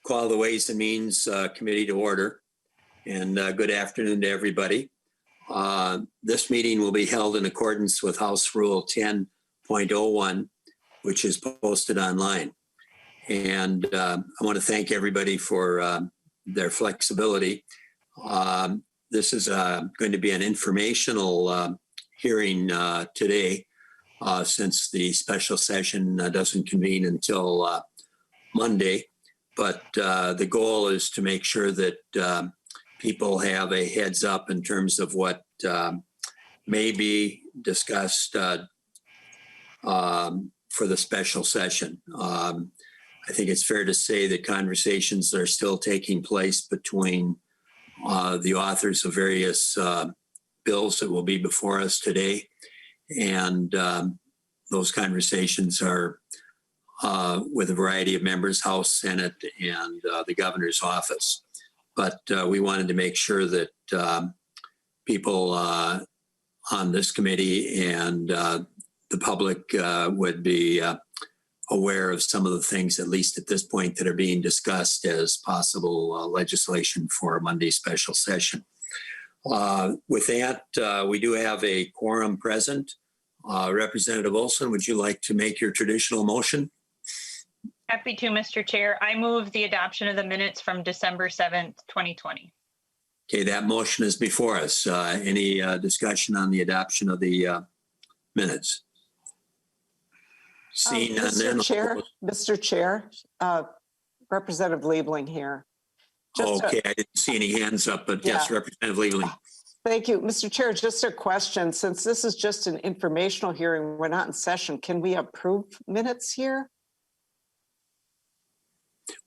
Call the Ways and Means Committee to order, and good afternoon to everybody. This meeting will be held in accordance with House Rule 10.01, which is posted online. And I want to thank everybody for their flexibility. This is going to be an informational hearing today, since the special session doesn't convene until Monday. But the goal is to make sure that people have a heads up in terms of what may be discussed for the special session. I think it's fair to say that conversations are still taking place between the authors of various bills that will be before us today. And those conversations are with a variety of members, House, Senate, and the governor's office. But we wanted to make sure that people on this committee and the public would be aware of some of the things, at least at this point, that are being discussed as possible legislation for a Monday special session. With that, we do have a quorum present. Representative Olsen, would you like to make your traditional motion? Happy to, Mr. Chair. I move the adoption of the minutes from December 7th, 2020. Okay, that motion is before us. Any discussion on the adoption of the minutes? Seeing none, then. Mr. Chair, Representative Liebling here. Okay, I didn't see any hands up, but yes, Representative Liebling. Thank you, Mr. Chair. Just a question. Since this is just an informational hearing, we're not in session. Can we approve minutes here?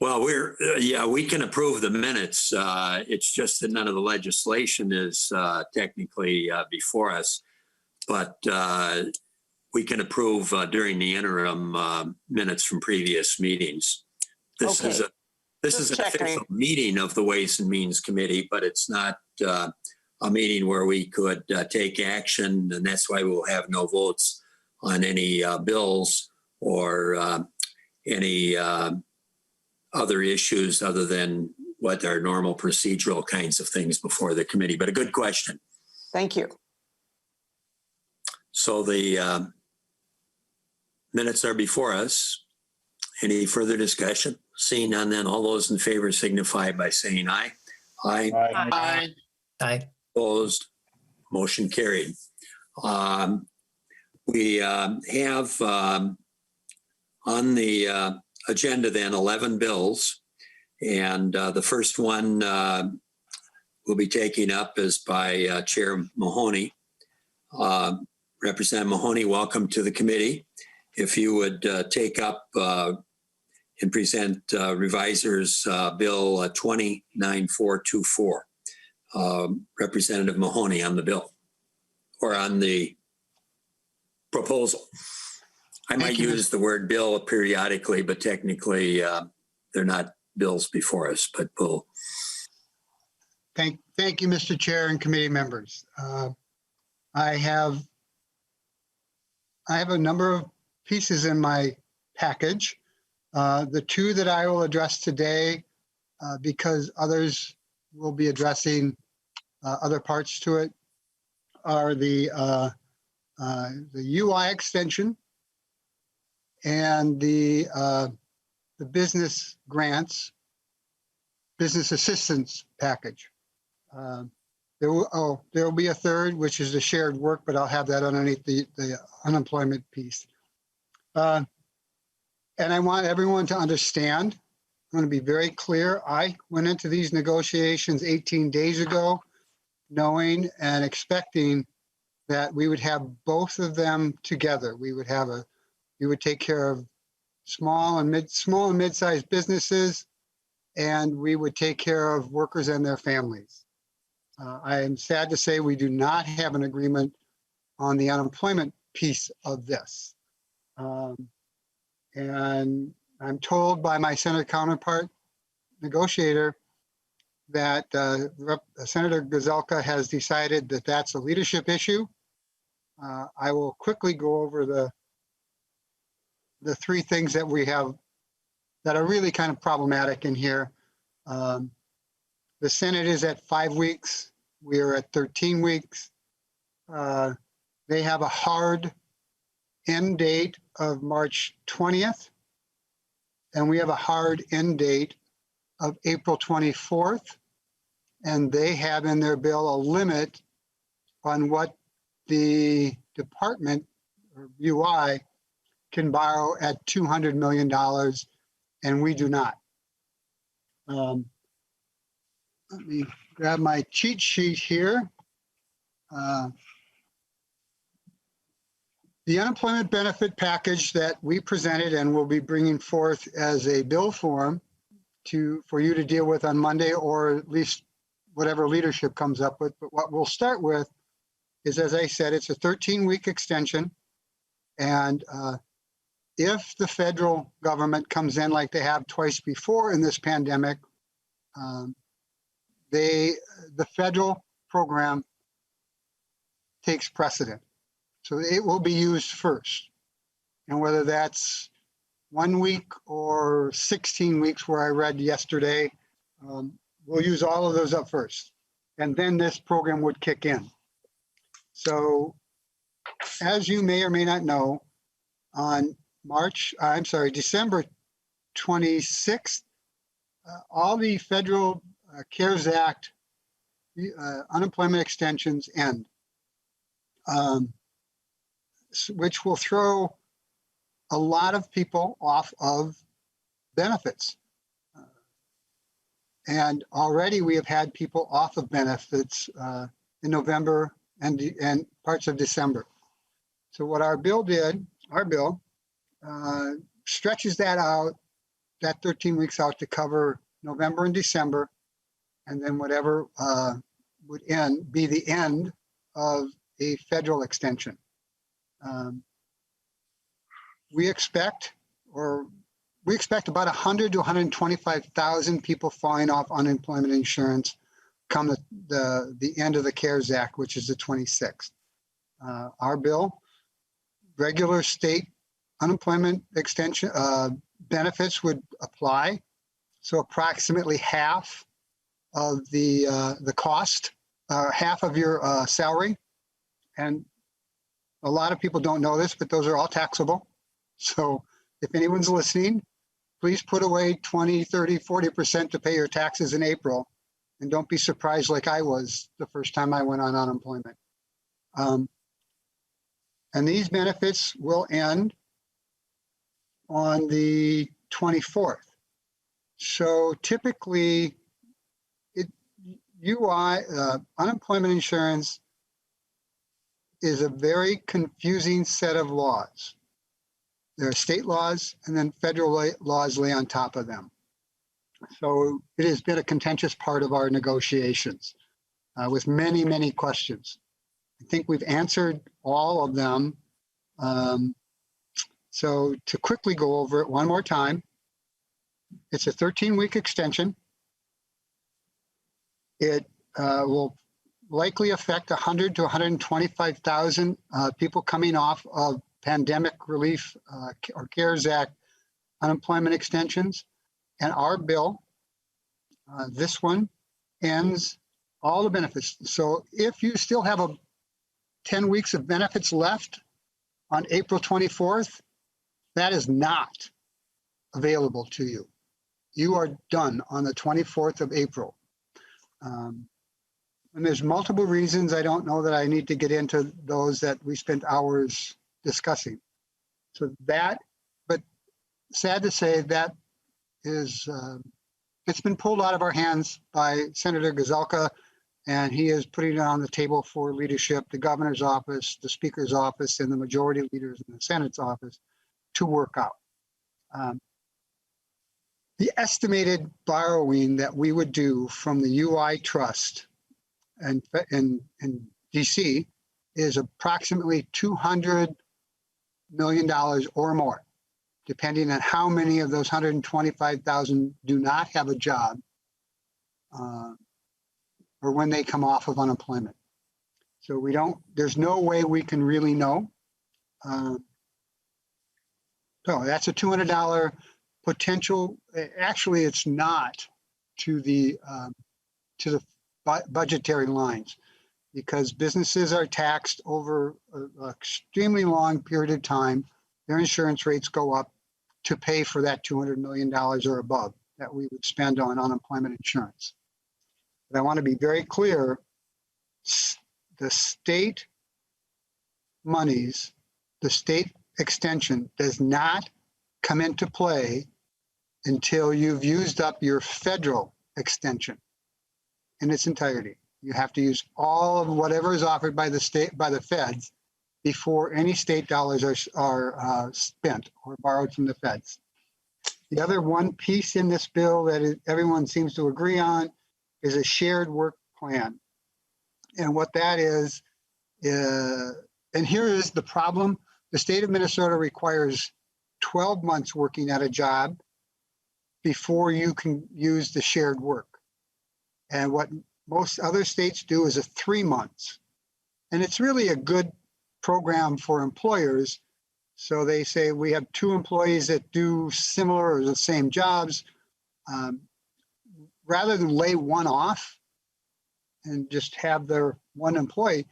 Well, we can approve the minutes. It's just that none of the legislation is technically before us, but we can approve during the interim minutes from previous meetings. This is an official meeting of the Ways and Means Committee, but it's not a meeting where we could take action, and that's why we'll have no votes on any bills or any other issues other than what are normal procedural kinds of things before the committee. But a good question. Thank you. So the minutes are before us. Any further discussion? Seeing none, then all those in favor signify by saying aye. Aye. Aye. Aye. Aye. Opposed? Motion carried. We have on the agenda then 11 bills, and the first one we'll be taking up is by Chair Mahoney. Representative Mahoney, welcome to the committee. If you would take up and present Revisor's Bill 29424. Representative Mahoney on the bill or on the proposal. I might use the word bill periodically, but technically they're not bills before us, but we'll. Thank you, Mr. Chair and committee members. I have a number of pieces in my package. The two that I will address today, because others will be addressing other parts to it, are the UI extension and the business grants, business assistance package. There will be a third, which is the shared work, but I'll have that underneath the unemployment piece. And I want everyone to understand, I'm going to be very clear. I went into these negotiations 18 days ago, knowing and expecting that we would have both of them together. We would take care of small and mid-sized businesses, and we would take care of workers and their families. I am sad to say we do not have an agreement on the unemployment piece of this. And I'm told by my Senate counterpart negotiator that Senator Gazelka has decided that that's a leadership issue. I will quickly go over the three things that we have that are really kind of problematic in here. The Senate is at 5 weeks. We are at 13 weeks. They have a hard end date of March 20th, and we have a hard end date of April 24th. And they have in their bill a limit on what the department or UI can borrow at $200 million, and we do not. Let me grab my cheat sheet here. The unemployment benefit package that we presented and will be bringing forth as a bill form for you to deal with on Monday, or at least whatever leadership comes up with. But what we'll start with is, as I said, it's a 13-week extension. And if the federal government comes in like they have twice before in this pandemic, the federal program takes precedent. So it will be used first. And whether that's 1 week or 16 weeks, where I read yesterday, we'll use all of those up first. And then this program would kick in. So as you may or may not know, on December 26th, all the federal CARES Act unemployment extensions end, which will throw a lot of people off of benefits. And already we have had people off of benefits in November and parts of December. So what our bill stretches that out, that 13 weeks out, to cover November and December, and then whatever would be the end of a federal extension. We expect about 100 to 125,000 people falling off unemployment insurance come the end of the CARES Act, which is the 26th. Our bill, regular state unemployment extension benefits would apply. So approximately half of the cost, half of your salary. And a lot of people don't know this, but those are all taxable. So if anyone's listening, please put away 20, 30, 40% to pay your taxes in April. And don't be surprised like I was the first time I went on unemployment. And these benefits will end on the 24th. So typically, unemployment insurance is a very confusing set of laws. There are state laws, and then federal laws lay on top of them. So it has been a contentious part of our negotiations with many, many questions. I think we've answered all of them. So to quickly go over it one more time, it's a 13-week extension. It will likely affect 100 to 125,000 people coming off of pandemic relief or CARES Act unemployment extensions. And our bill, this one, ends all the benefits. So if you still have 10 weeks of benefits left on April 24th, that is not available to you. You are done on the 24th of April. And there's multiple reasons. I don't know that I need to get into those that we spent hours discussing. So that, but sad to say, that is, it's been pulled out of our hands by Senator Gazelka, and he is putting it on the table for leadership, the governor's office, the speaker's office, and the majority leaders in the Senate's office to work out. The estimated borrowing that we would do from the UI trust and in DC is approximately $200 million or more, depending on how many of those 125,000 do not have a job or when they come off of unemployment. So there's no way we can really know. So that's a $200 potential, actually, it's not to the budgetary lines, because businesses are taxed over an extremely long period of time. Their insurance rates go up to pay for that $200 million or above that we would spend on unemployment insurance. But I want to be very clear, the state monies, the state extension does not come into play until you've used up your federal extension in its entirety. You have to use all of whatever is offered by the state, by the feds, before any state dollars are spent or borrowed from the feds. The other one piece in this bill that everyone seems to agree on is a shared work plan. And what that is, and here is the problem. The state of Minnesota requires 12 months working at a job before you can use the shared work. And what most other states do is 3 months. And it's really a good program for employers. So they say we have 2 employees that do similar or the same jobs. Rather than lay one off and just have their one employee,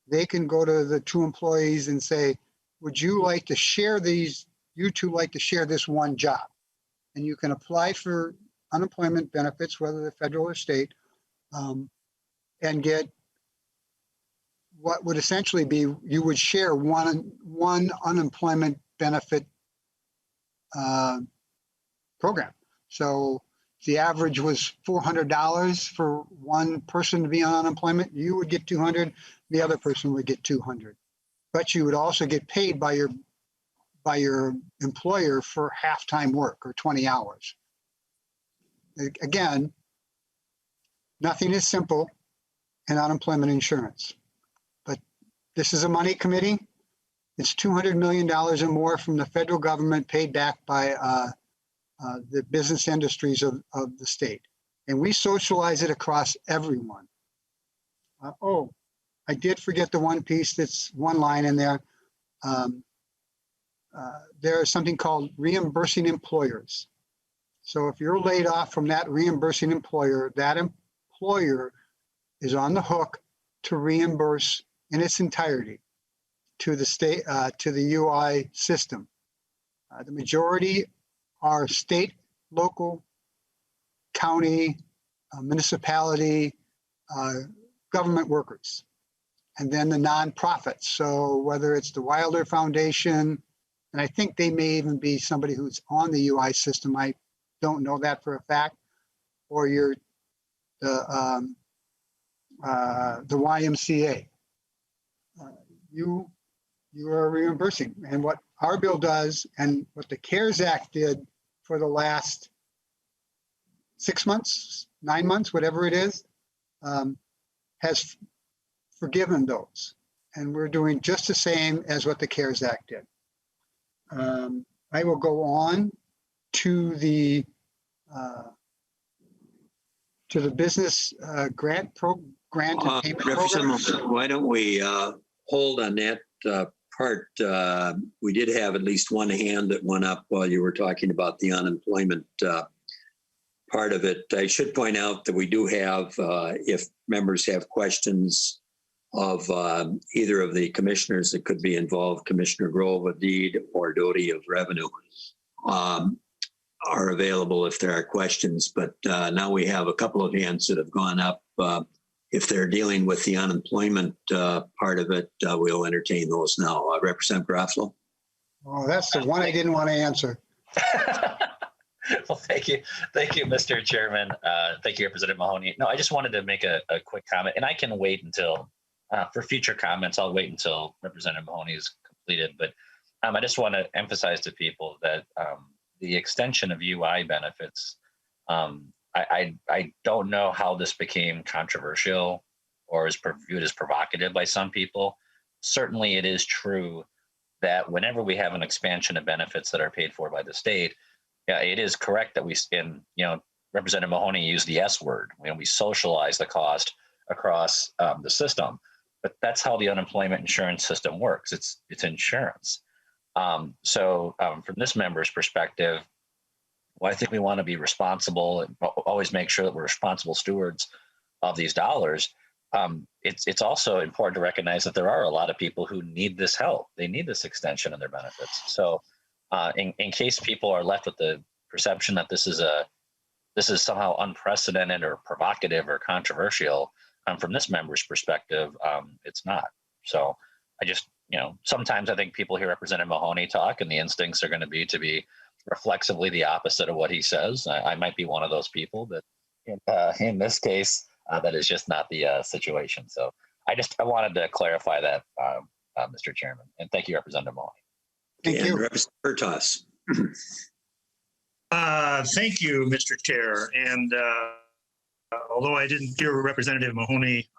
they can go to the 2 employees and say, would you like to share these? You two like to share this one job? And you can apply for unemployment benefits, whether they're federal or state, and get what would essentially be, you would share one unemployment benefit program. So the average was $400 for one person to be on unemployment. You would get 200, the other person would get 200. But you would also get paid by your employer for half-time work or 20 hours. Again, nothing is simple in unemployment insurance. But this is a money committee. It's $200 million or more from the federal government paid back by the business industries of the state. And we socialize it across everyone. I did forget the one piece that's one line in there. There is something called reimbursing employers. So if you're laid off from that reimbursing employer, that employer is on the hook to reimburse in its entirety to the state, to the UI system. The majority are state, local, county, municipality, government workers, and then the nonprofits. So whether it's the Wilder Foundation, and I think they may even be somebody who's on the UI system. I don't know that for a fact. Or the YMCA. You are reimbursing. And what our bill does, and what the CARES Act did for the last 6 months, 9 months, whatever it is, has forgiven those. And we're doing just the same as what the CARES Act did. I will go on to the business grant and payment program. Why don't we hold on that part? We did have at least one hand that went up while you were talking about the unemployment part of it. I should point out that we do have, if members have questions of either of the commissioners that could be involved, Commissioner Grove of Deed or Doty of Revenue, are available if there are questions. But now we have a couple of hands that have gone up. If they're dealing with the unemployment part of it, we'll entertain those now. Representative Garofalo. Oh, that's the one I didn't want to answer. Well, thank you. Thank you, Mr. Chairman. Thank you, Representative Mahoney. No, I just wanted to make a quick comment, and I can wait until, for future comments, I'll wait until Representative Mahoney is completed. But I just want to emphasize to people that the extension of UI benefits, I don't know how this became controversial or is viewed as provocative by some people. Certainly it is true that whenever we have an expansion of benefits that are paid for by the state, yeah, it is correct that Representative Mahoney used the S word, we socialize the cost across the system, but that's how the unemployment insurance system works. It's insurance. So from this member's perspective, well, I think we want to be responsible and always make sure that we're responsible stewards of these dollars. It's also important to recognize that there are a lot of people who need this help. They need this extension in their benefits. So in case people are left with the perception that this is somehow unprecedented or provocative or controversial, from this member's perspective, it's not. So I just, sometimes I think people hear Representative Mahoney talk and the instincts are going to be reflexively the opposite of what he says. I might be one of those people, but in this case, that is just not the situation. So I wanted to clarify that, Mr. Chairman, and thank you, Representative Mahoney. Thank And you. Representative Hertaus. Thank you, Mr. Chair. And although I didn't hear Representative Mahoney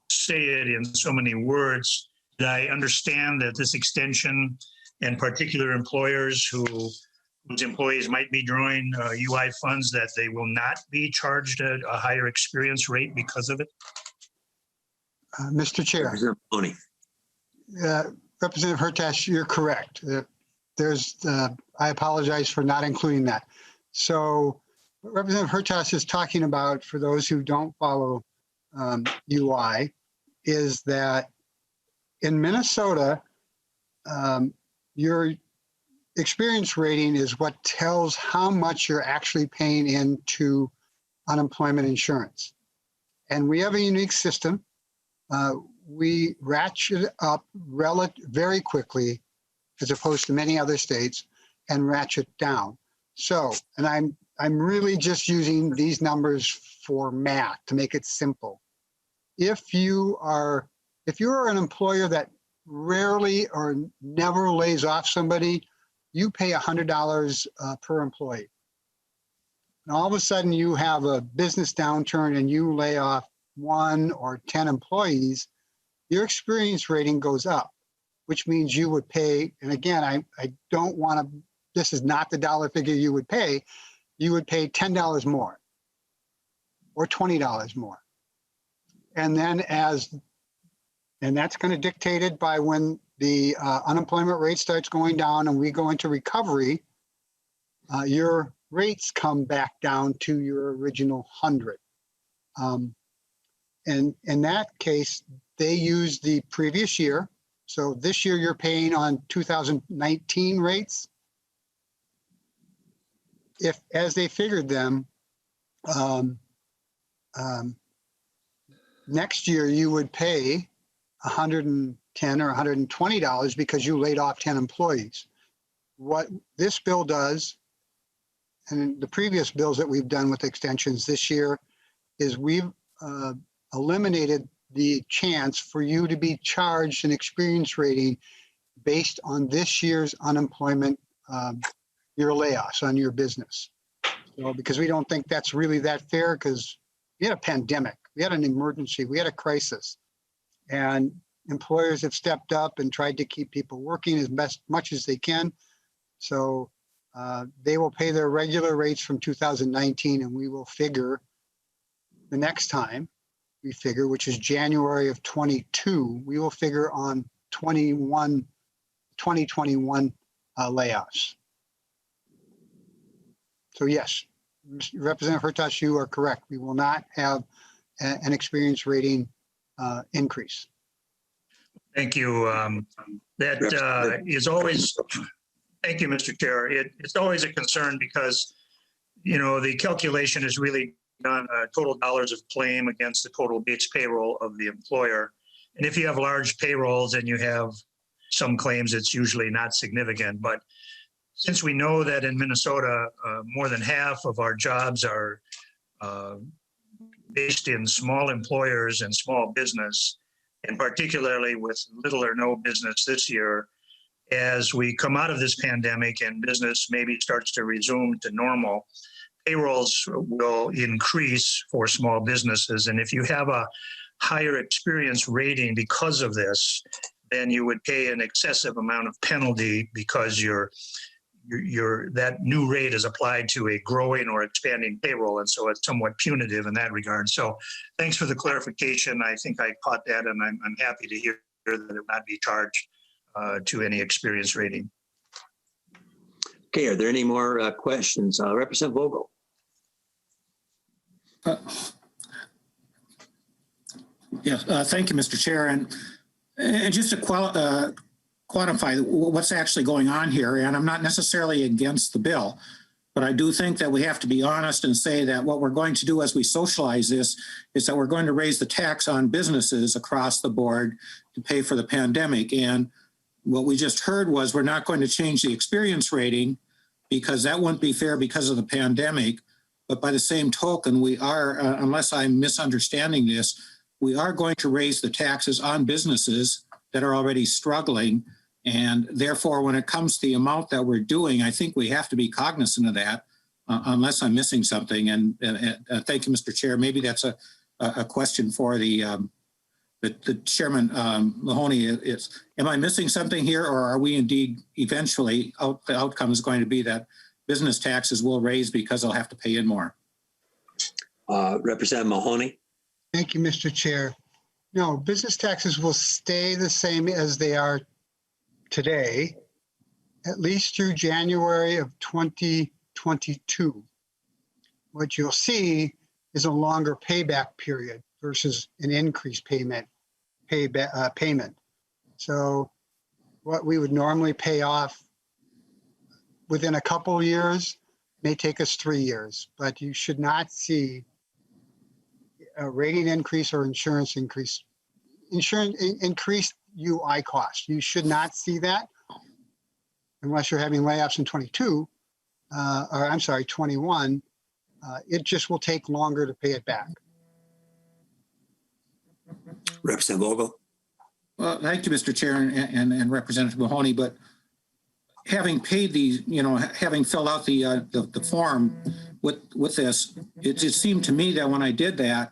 say it in so many words, I understand that this extension and particular employers whose employees might be drawing UI funds, that they will not be charged a higher experience rate because of it? Mr. Chair, Representative Mahoney. Representative Hertaus, you're correct. I apologize for not including that. So what Representative Hertaus is talking about, for those who don't follow UI, is that in Minnesota, your experience rating is what tells how much you're actually paying into unemployment insurance. And we have a unique system. We ratchet up very quickly, as opposed to many other states, and ratchet down. So, and I'm really just using these numbers for math to make it simple. If you are an employer that rarely or never lays off somebody, you pay $100 per employee. And all of a sudden you have a business downturn and you lay off 1 or 10 employees, your experience rating goes up, which means you would pay, and again, I don't want to, this is not the dollar figure you would pay $10 more or $20 more. And then and that's going to dictated by when the unemployment rate starts going down and we go into recovery, your rates come back down to your original 100. And in that case, they use the previous year. So this year you're paying on 2019 rates. If, as they figured them, next year you would pay $110 or $120 because you laid off 10 employees. What this bill does, and the previous bills that we've done with extensions this year, is we've eliminated the chance for you to be charged an experience rating based on this year's unemployment, your layoffs on your business. So, because we don't think that's really that fair, because we had a pandemic, we had an emergency, we had a crisis, and employers have stepped up and tried to keep people working as much as they can. So they will pay their regular rates from 2019, and we will figure the next time we figure, which is January of 22, we will figure on 2021 layoffs. So yes, Representative Hertaus, you are correct. We will not have an experience rating increase. Thank you. That is always, thank you, Mr. Chair. It's always a concern because, the calculation is really done total dollars of claim against the total base payroll of the employer. And if you have large payrolls and you have some claims, it's usually not significant. But since we know that in Minnesota, more than half of our jobs are based in small employers and small business, and particularly with little or no business this year, as we come out of this pandemic and business maybe starts to resume to normal, payrolls will increase for small businesses. And if you have a higher experience rating because of this, then you would pay an excessive amount of penalty because that new rate is applied to a growing or expanding payroll. And so it's somewhat punitive in that regard. So thanks for the clarification. I think I caught that, and I'm happy to hear that it will not be charged to any experience rating. Okay, are there any more questions? Representative Vogel. Yes, thank you, Mr. Chair. And just to quantify what's actually going on here, and I'm not necessarily against the bill, but I do think that we have to be honest and say that what we're going to do as we socialize this is that we're going to raise the tax on businesses across the board to pay for the pandemic. And what we just heard was we're not going to change the experience rating because that wouldn't be fair because of the pandemic. But by the same token, we are, unless I'm misunderstanding this, we are going to raise the taxes on businesses that are already struggling. And therefore, when it comes to the amount that we're doing, I think we have to be cognizant of that, unless I'm missing something. And thank you, Mr. Chair. Maybe that's a question for the Chairman Mahoney. Am I missing something here, or are we indeed eventually the outcome is going to be that business taxes will raise because they'll have to pay in more? Representative Mahoney. Thank you, Mr. Chair. No, business taxes will stay the same as they are today, at least through January of 2022. What you'll see is a longer payback period versus an increased payment. So what we would normally pay off within a couple of years may take us 3 years, but you should not see a rating increase or increased UI cost. You should not see that unless you're having layoffs in 21. It just will take longer to pay it back. Representative Vogel. Well, thank you, Mr. Chair and Representative Mahoney. But having paid these, having filled out the form with this, it seemed to me that when I did that,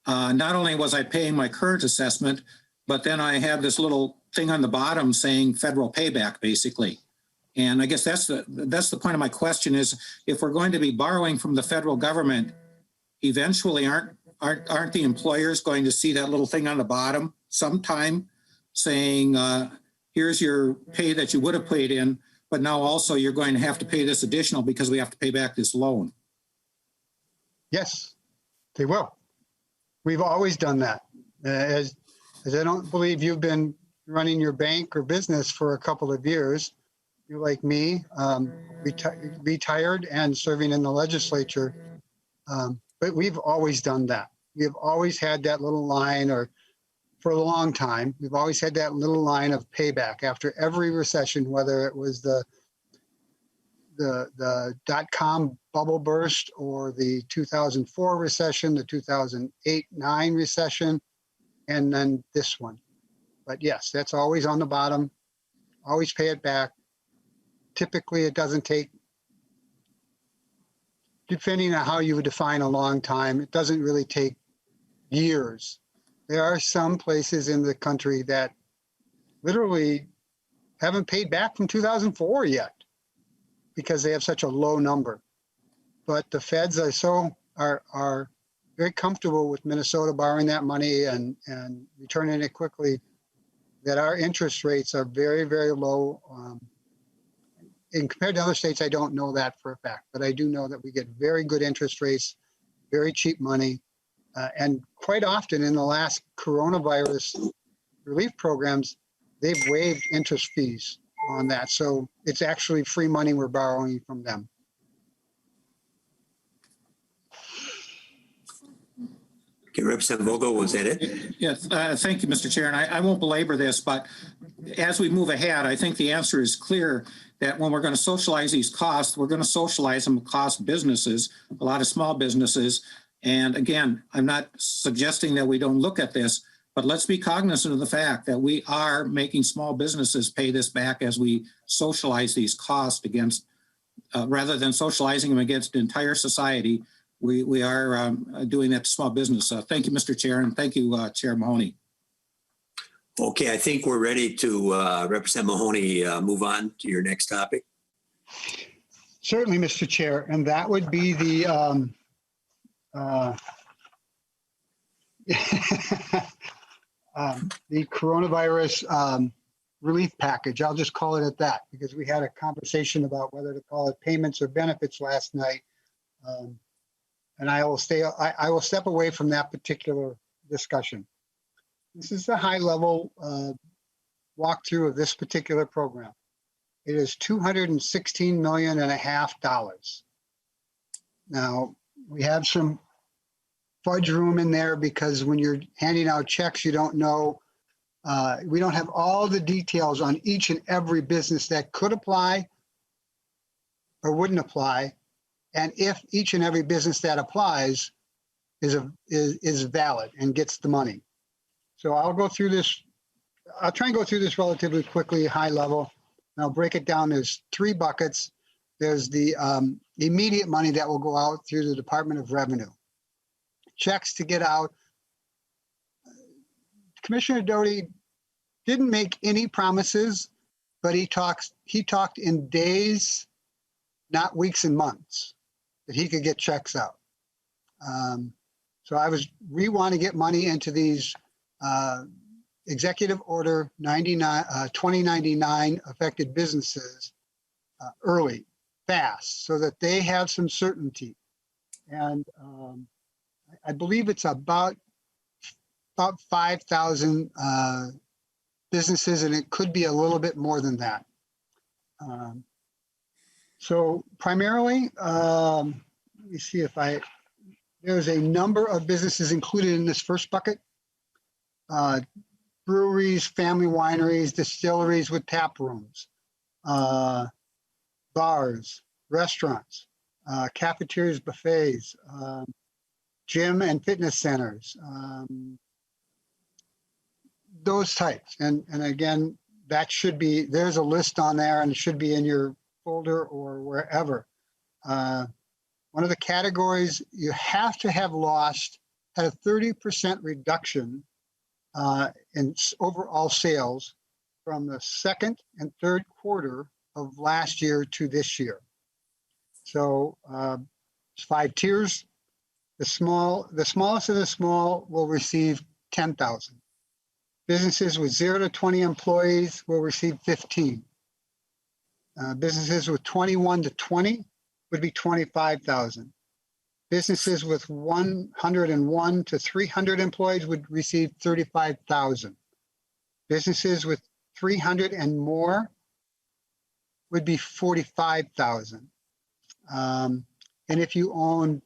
not only was I paying my current assessment, but then I have this little thing on the bottom saying federal payback, basically. And I guess that's the point of my question is, if we're going to be borrowing from the federal government, eventually aren't the employers going to see that little thing on the bottom sometime saying, here's your pay that you would have paid in, but now also you're going to have to pay this additional because we have to pay back this loan? Yes, they will. We've always done that. As I don't believe you've been running your bank or business for a couple of years. You're like me, retired and serving in the legislature. But we've always done that. We have always had that little line, or for a long time, we've always had that little line of payback after every recession, whether it was the dot-com bubble burst or the 2004 recession, the 2008-9 recession, and then this one. But yes, that's always on the bottom. Always pay it back. Typically, it doesn't take, depending on how you would define a long time, it doesn't really take years. There are some places in the country that literally haven't paid back from 2004 yet because they have such a low number. But the feds are very comfortable with Minnesota borrowing that money and returning it quickly, that our interest rates are very, very low. And compared to other states, I don't know that for a fact, but I do know that we get very good interest rates, very cheap money. And quite often in the last coronavirus relief programs, they've waived interest fees on that. So it's actually free money we're borrowing from them. Okay, Representative Vogel, was that it? Yes, thank you, Mr. Chair. And I won't belabor this, but as we move ahead, I think the answer is clear that when we're going to socialize these costs, we're going to socialize them across businesses, a lot of small businesses. And again, I'm not suggesting that we don't look at this, but let's be cognizant of the fact that we are making small businesses pay this back as we socialize these costs against, rather than socializing them against the entire society. We are doing that to small business. Thank you, Mr. Chair, and thank you, Chair Mahoney. Okay, I think we're ready to, Representative Mahoney, move on to your next topic. Certainly, Mr. Chair, and that would be the the coronavirus relief package. I'll just call it at that because we had a conversation about whether to call it payments or benefits last night. And I will step away from that particular discussion. This is the high level walkthrough of this particular program. It is $216.5 million. Now, we have some fudge room in there because when you're handing out checks, you don't know, we don't have all the details on each and every business that could apply or wouldn't apply. And if each and every business that applies is valid and gets the money. So I'll go through this. I'll try and go through this relatively quickly, high level. And I'll break it down. There's 3 buckets. There's the immediate money that will go out through the Department of Revenue. Checks to get out. Commissioner Doty didn't make any promises, but he talked in days, not weeks and months, that he could get checks out. So we want to get money into these Executive Order 2099 affected businesses early, fast, so that they have some certainty. And I believe it's about 5,000 businesses, and it could be a little bit more than that. So primarily, let me see if there's a number of businesses included in this first bucket. Breweries, family wineries, distilleries with tap rooms, bars, restaurants, cafeterias, buffets, gym and fitness centers, those types. And again, that should be, there's a list on there and it should be in your folder or wherever. One of the categories you have to have had a 30% reduction in overall sales from the second and third quarter of last year to this year. So it's 5 tiers. The smallest of the small will receive 10,000. Businesses with 0 to 20 employees will receive 15. Businesses with 21 to 20 would be 25,000. Businesses with 101 to 300 employees would receive 35,000. Businesses with 300 and more would be 45,000. And if you own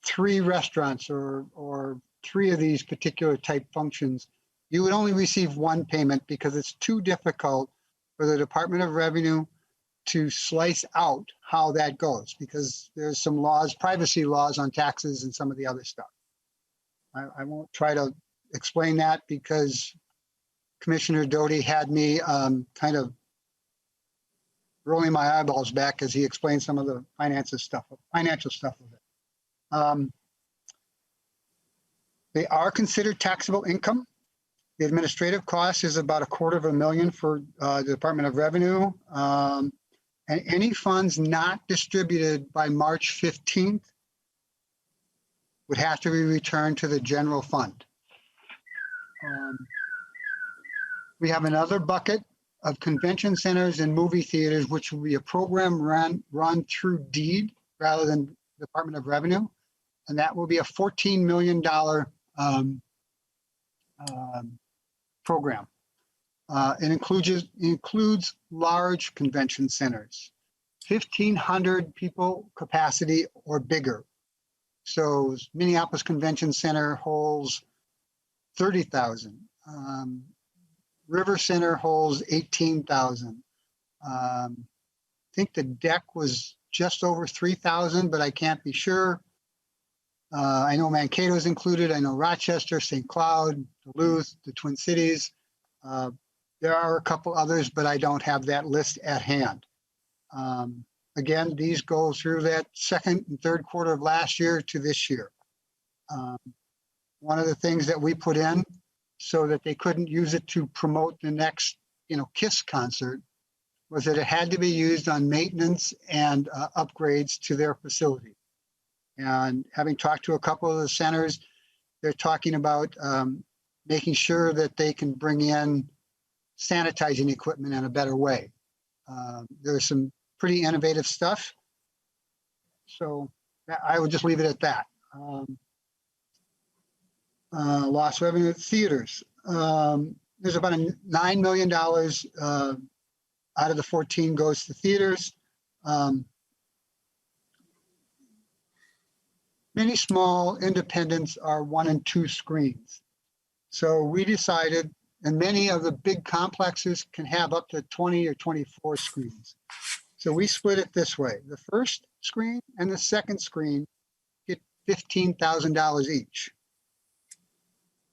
3 restaurants or 3 of these particular type functions, you would only receive 1 payment because it's too difficult for the Department of Revenue to slice out how that goes, because there's some laws, privacy laws on taxes and some of the other stuff. I won't try to explain that because Commissioner Doty had me kind of rolling my eyeballs back as he explained some of the financial stuff of it. They are considered taxable income. The administrative cost is about $250,000 for the Department of Revenue. And any funds not distributed by March 15th would have to be returned to the general fund. We have another bucket of convention centers and movie theaters, which will be a program run through deed rather than Department of Revenue. And that will be a $14 million program. It includes large convention centers, 1,500 people capacity or bigger. So Minneapolis Convention Center holds 30,000. River Center holds 18,000. I think the deck was just over 3,000, but I can't be sure. I know Mankato's included. I know Rochester, St. Cloud, Duluth, the Twin Cities. There are a couple others, but I don't have that list at hand. Again, these go through that second and third quarter of last year to this year. One of the things that we put in so that they couldn't use it to promote the next, KISS concert was that it had to be used on maintenance and upgrades to their facility. And having talked to a couple of the centers, they're talking about making sure that they can bring in sanitizing equipment in a better way. There's some pretty innovative stuff. So I would just leave it at that. Lost revenue at theaters. There's about $9 million out of the 14 goes to theaters. Many small independents are 1 and 2 screens. So we decided, and many of the big complexes can have up to 20 or 24 screens. So we split it this way. The first screen and the second screen get $15,000 each.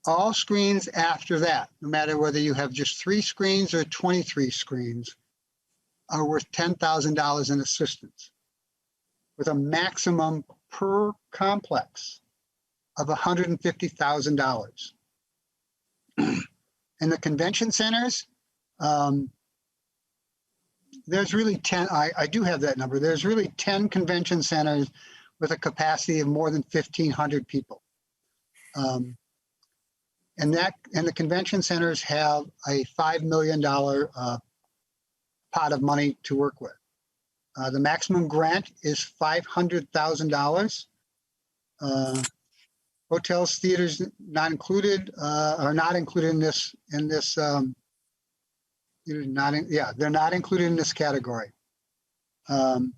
All screens after that, no matter whether you have just 3 screens or 23 screens, are worth $10,000 in assistance, with a maximum per complex of $150,000. In the convention centers, there's really 10, I do have that number. There's really 10 convention centers with a capacity of more than 1,500 people. And the convention centers have a $5 million pot of money to work with. The maximum grant is $500,000. Hotels, theaters not included, are not included in this. They're not included in this category. And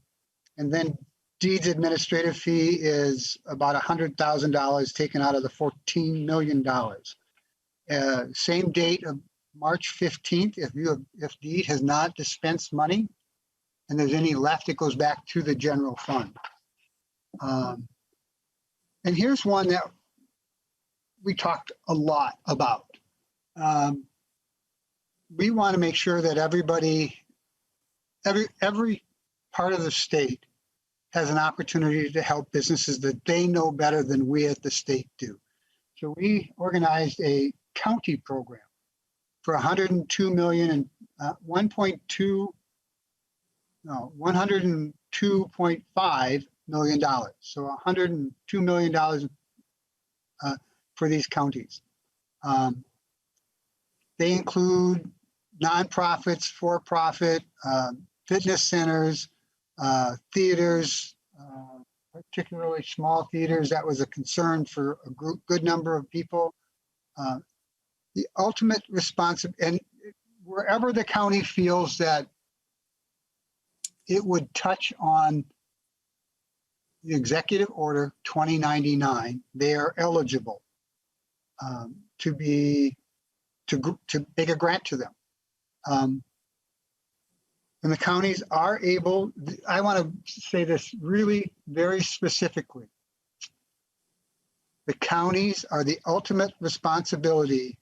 then deeds administrative fee is about $100,000 taken out of the $14 million. Same date of March 15th. If deed has not dispensed money and there's any left, it goes back to the general fund. And here's one that we talked a lot about. We want to make sure that everybody, every part of the state has an opportunity to help businesses that they know better than we at the state do. So we organized a county program for $102 million and $102.5 million. So $102 million for these counties. They include nonprofits, for-profit, fitness centers, theaters, particularly small theaters. That was a concern for a good number of people. The ultimate response, and wherever the county feels that it would touch on the executive order 2099, they are eligible to make a grant to them. And the counties are able, I want to say this really very specifically. The counties are the ultimate responsibility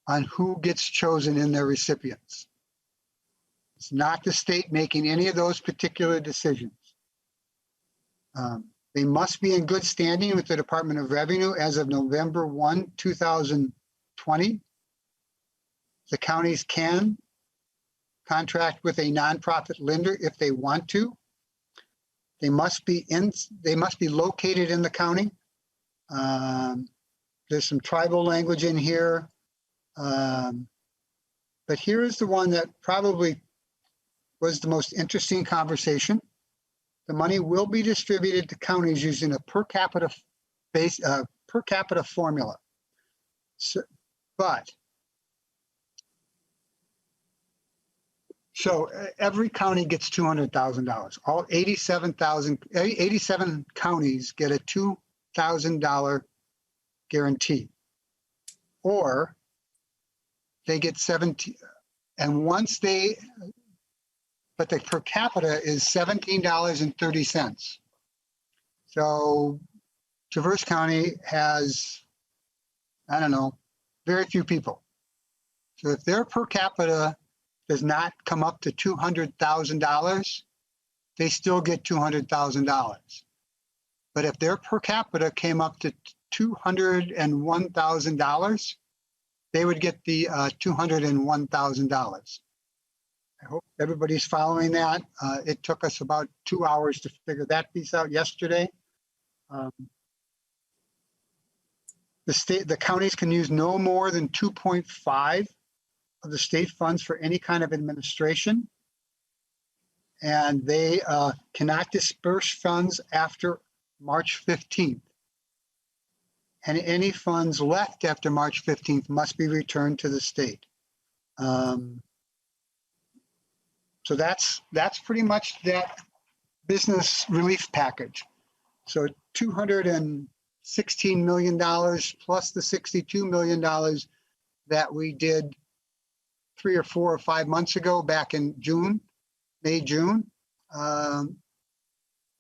on who gets chosen in their recipients. It's not the state making any of those particular decisions. They must be in good standing with the Department of Revenue as of November 1, 2020. The counties can contract with a nonprofit lender if they want to. They must be located in the county. There's some tribal language in here. But here is the one that probably was the most interesting conversation. The money will be distributed to counties using a per capita formula. So every county gets $200,000. All 87 counties get a $2,000 guarantee, or they get 17. And once they, but the per capita is $17.30. So Traverse County has, I don't know, very few people. So if their per capita does not come up to $200,000, they still get $200,000. But if their per capita came up to $201,000, they would get the $201,000. I hope everybody's following that. It took us about 2 hours to figure that piece out yesterday. The counties can use no more than 2.5 of the state funds for any kind of administration. And they cannot disperse funds after March 15th. And any funds left after March 15th must be returned to the state. So that's pretty much that business relief package. So $216 million plus the $62 million that we did 3 or 4 or 5 months ago back in June, May, June. The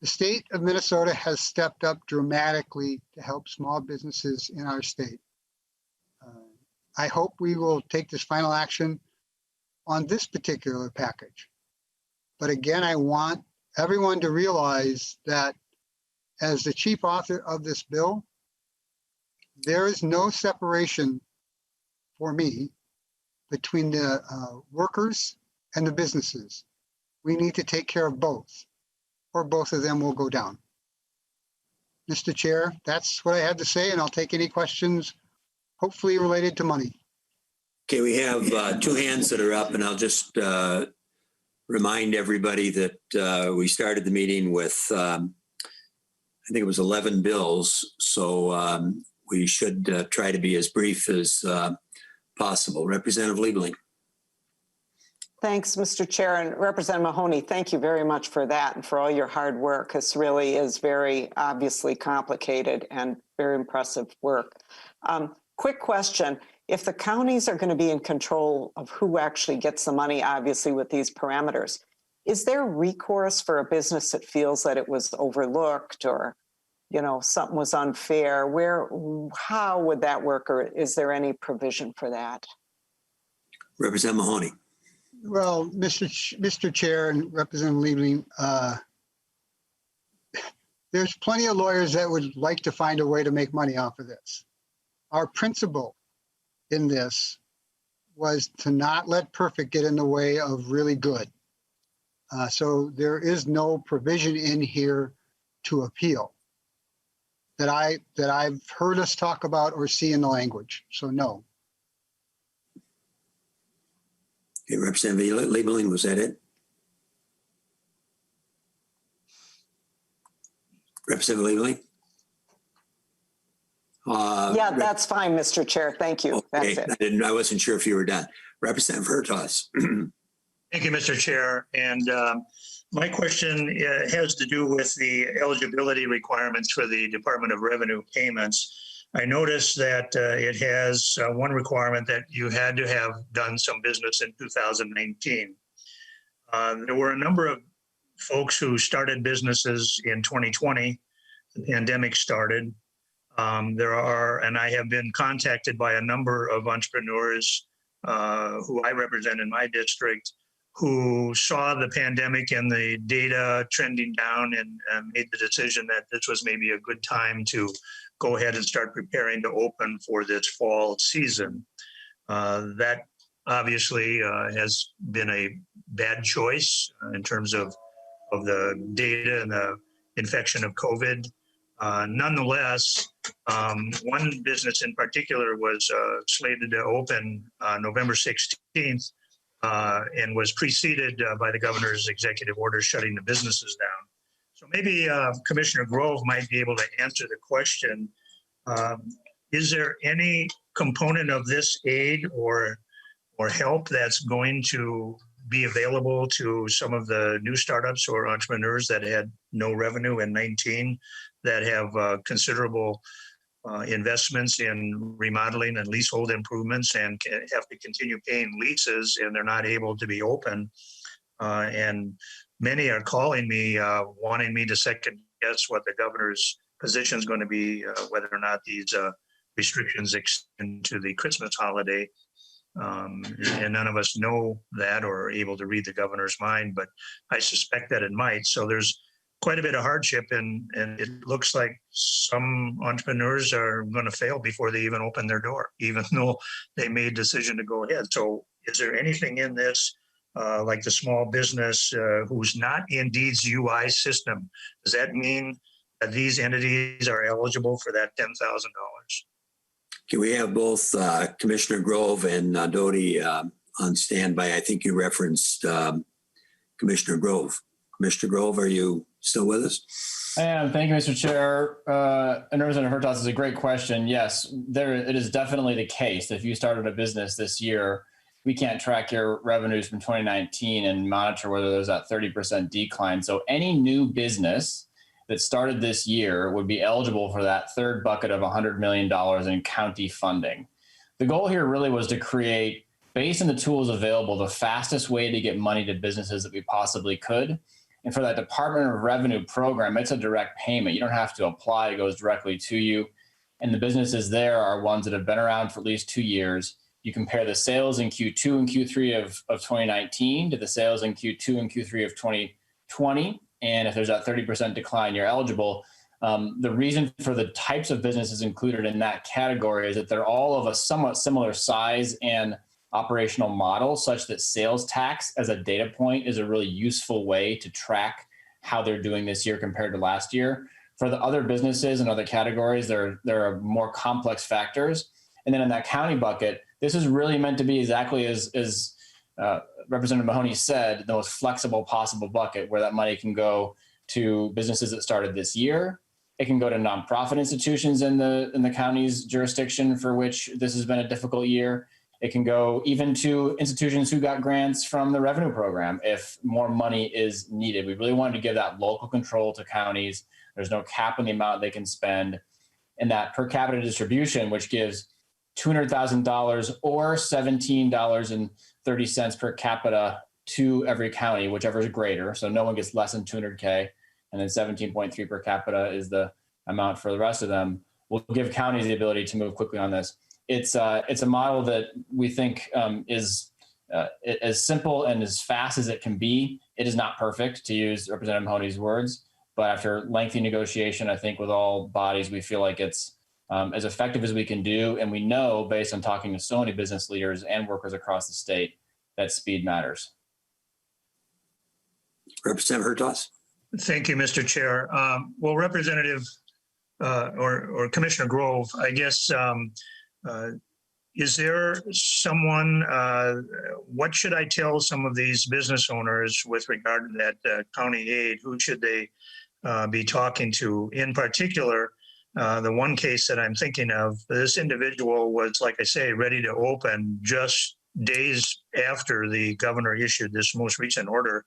state of Minnesota has stepped up dramatically to help small businesses in our state. I hope we will take this final action on this particular package. But again, I want everyone to realize that as the chief author of this bill, there is no separation for me between the workers and the businesses. We need to take care of both, or both of them will go down. Mr. Chair, that's what I had to say, and I'll take any questions, hopefully related to money. Okay, we have 2 hands that are up, and I'll just remind everybody that we started the meeting with, I think it was 11 bills, so we should try to be as brief as possible. Representative Liebling. Thanks, Mr. Chair, and Representative Mahoney, thank you very much for that and for all your hard work. This really is very obviously complicated and very impressive work. Quick question. If the counties are going to be in control of who actually gets the money, obviously with these parameters, is there recourse for a business that feels that it was overlooked or, you know, something was unfair? How would that work, or is there any provision for that? Representative Mahoney. Well, Mr. Chair and Representative Liebling, there's plenty of lawyers that would like to find a way to make money off of this. Our principle in this was to not let perfect get in the way of really good. So there is no provision in here to appeal that I've heard us talk about or see in the language. So no. Okay, Representative Liebling, was that it? Representative Liebling? Yeah, that's fine, Mr. Chair. Thank you. Okay, That's it. I wasn't sure if you were done. Representative Hertaus. Thank you, Mr. Chair. And my question has to do with the eligibility requirements for the Department of Revenue payments. I noticed that it has one requirement that you had to have done some business in 2019. There were a number of folks who started businesses in 2020. The pandemic started. And I have been contacted by a number of entrepreneurs who I represent in my district who saw the pandemic and the data trending down and made the decision that this was maybe a good time to go ahead and start preparing to open for this fall season. That obviously has been a bad choice in terms of the data and the infection of COVID. Nonetheless, one business in particular was slated to open November 16th and was preceded by the governor's executive order shutting the businesses down. So maybe Commissioner Grove might be able to answer the question. Is there any component of this aid or help that's going to be available to some of the new startups or entrepreneurs that had no revenue in 19 that have considerable investments in remodeling and leasehold improvements and have to continue paying leases and they're not able to be open? And many are calling me, wanting me to second guess what the governor's position is going to be, whether or not these restrictions extend to the Christmas holiday. And none of us know that or are able to read the governor's mind, but I suspect that it might. So there's quite a bit of hardship, and it looks like some entrepreneurs are going to fail before they even open their door, even though they made a decision to go ahead. So is there anything in this, like the small business who's not in Indeed's UI system? Does that mean that these entities are eligible for that $10,000? Can we have both Commissioner Grove and Doty on standby. I think you referenced Commissioner Grove. Commissioner Grove, are you still with us? I am. Thank you, Mr. Chair. And Representative Hertaus is a great question. Yes, it is definitely the case. If you started a business this year, we can't track your revenues from 2019 and monitor whether there's that 30% decline. So any new business that started this year would be eligible for that third bucket of $100 million in county funding. The goal here really was to create, based on the tools available, the fastest way to get money to businesses that we possibly could. And for that Department of Revenue program, it's a direct payment. You don't have to apply, it goes directly to you. And the businesses there are ones that have been around for at least 2 years. You compare the sales in Q2 and Q3 of 2019 to the sales in Q2 and Q3 of 2020. And if there's that 30% decline, you're eligible. The reason for the types of businesses included in that category is that they're all of a somewhat similar size and operational model, such that sales tax as a data point is a really useful way to track how they're doing this year compared to last year. For the other businesses and other categories, there are more complex factors. And then in that county bucket, this is really meant to be exactly as Representative Mahoney said, the most flexible possible bucket where that money can go to businesses that started this year. It can go to nonprofit institutions in the county's jurisdiction for which this has been a difficult year. It can go even to institutions who got grants from the revenue program if more money is needed. We really wanted to give that local control to counties. There's no cap on the amount they can spend. And that per capita distribution, which gives $200,000 or $17.30 per capita to every county, whichever is greater. So no one gets less than 200K. And then 17.3 per capita is the amount for the rest of them. We'll give counties the ability to move quickly on this. It's a model that we think is as simple and as fast as it can be. It is not perfect, to use Representative Mahoney's words, but after lengthy negotiation, I think with all bodies, we feel like it's as effective as we can do. And we know, based on talking to so many business leaders and workers across the state, that speed matters. Representative Hertaus. Thank you, Mr. Chair. Well, Representative or Commissioner Grove, I guess, is there someone, what should I tell some of these business owners with regard to that county aid? Who should they be talking to? In particular, the one case that I'm thinking of, this individual was, like I say, ready to open just days after the governor issued this most recent order.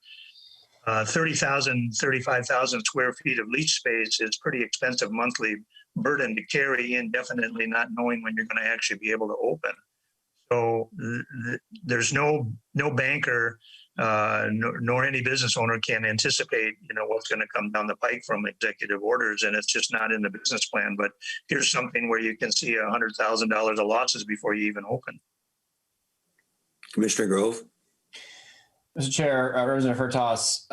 30,000, 35,000 square feet of lease space is pretty expensive monthly burden to carry indefinitely, not knowing when you're going to actually be able to open. So there's no banker nor any business owner can anticipate, what's going to come down the pike from executive orders, and it's just not in the business plan. But here's something where you can see $100,000 of losses before you even open. Commissioner Grove. Mr. Chair, Representative Hertaus,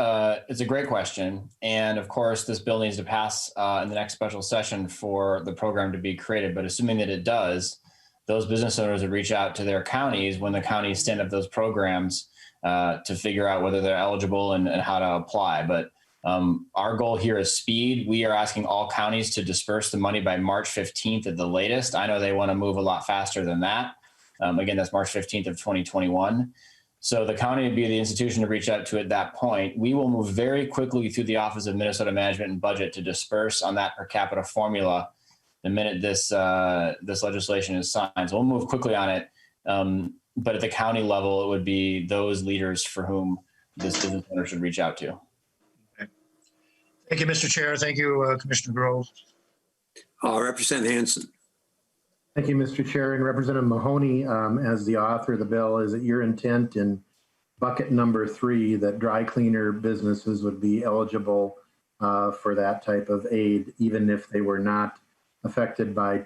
it's a great question. And of course, this bill needs to pass in the next special session for the program to be created. But assuming that it does, those business owners would reach out to their counties when the counties stand up those programs to figure out whether they're eligible and how to apply. But our goal here is speed. We are asking all counties to disperse the money by March 15th at the latest. I know they want to move a lot faster than that. Again, that's March 15th of 2021. So the county would be the institution to reach out to at that point. We will move very quickly through the Office of Minnesota Management and Budget to disperse on that per capita formula the minute this legislation is signed. So we'll move quickly on it. But at the county level, it would be those leaders for whom this business owner should reach out to. Okay. Thank you, Mr. Chair. Thank you, Commissioner Grove. Representative Hansen. Thank you, Mr. Chair. And Representative Mahoney, as the author of the bill, is it your intent in bucket number 3 that dry cleaner businesses would be eligible for that type of aid, even if they were not affected by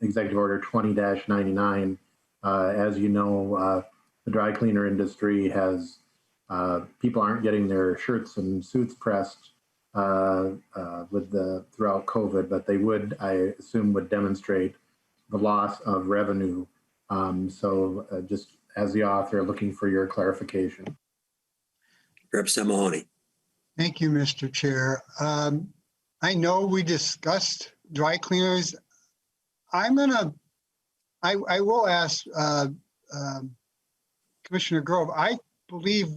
Executive Order 20-99? As you know, the dry cleaner industry has, people aren't getting their shirts and suits pressed throughout COVID, but they would, I assume, would demonstrate the loss of revenue. So just as the author, looking for your clarification. Representative Mahoney. Thank you, Mr. Chair. I know we discussed dry cleaners. I will ask Commissioner Grove, I believe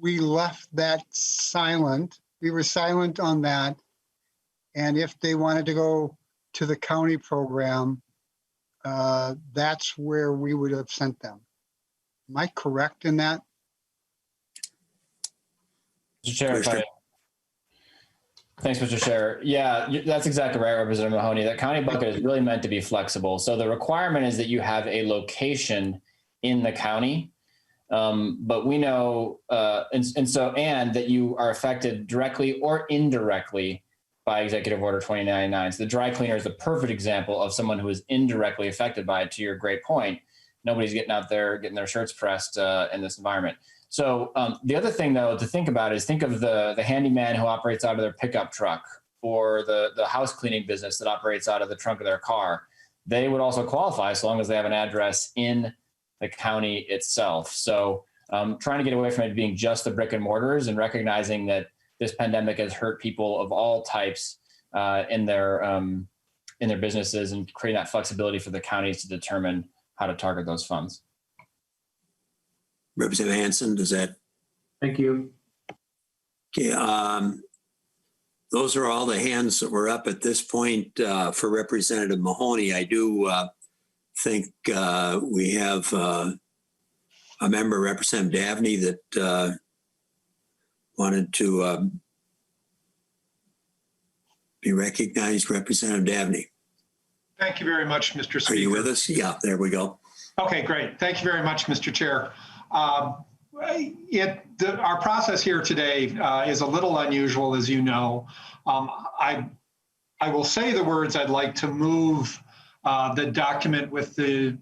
we left that silent. We were silent on that. And if they wanted to go to the county program, that's where we would have sent them. Am I correct in that? Mr. Chair, thanks, Mr. Chair. Yeah, that's exactly right, Representative Mahoney. That county bucket is really meant to be flexible. So the requirement is that you have a location in the county, but we know, and that you are affected directly or indirectly by Executive Order 2099. So the dry cleaner is the perfect example of someone who is indirectly affected by it. To your great point, nobody's getting out there getting their shirts pressed in this environment. So the other thing, though, to think about is think of the handyman who operates out of their pickup truck, or the house cleaning business that operates out of the trunk of their car. They would also qualify so long as they have an address in the county itself. So trying to get away from it being just the brick and mortars and recognizing that this pandemic has hurt people of all types in their businesses, and creating that flexibility for the counties to determine how to target those funds. Representative Hansen, does that? Thank you. Okay, those are all the hands that were up at this point for Representative Mahoney. I do think we have a member, Representative Dabney, that wanted to be recognized. Representative Dabney. Thank you very much, Mr. Speaker. Are you with us? Yeah, there we go. Okay, great. Thank you very much, Mr. Chair. Our process here today is a little unusual, as you know. I will say the words I'd like to move the document with the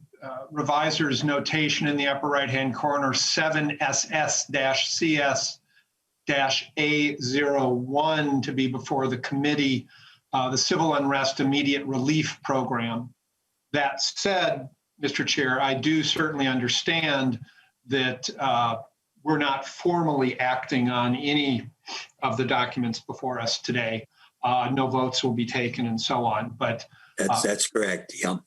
revisor's notation in the upper right-hand corner, 7SS-CS-A01, to be before the committee, the Civil Unrest Immediate Relief Program. That said, Mr. Chair, I do certainly understand that we're not formally acting on any of the documents before us today. No votes will be taken and so on. But that's correct. Yeah.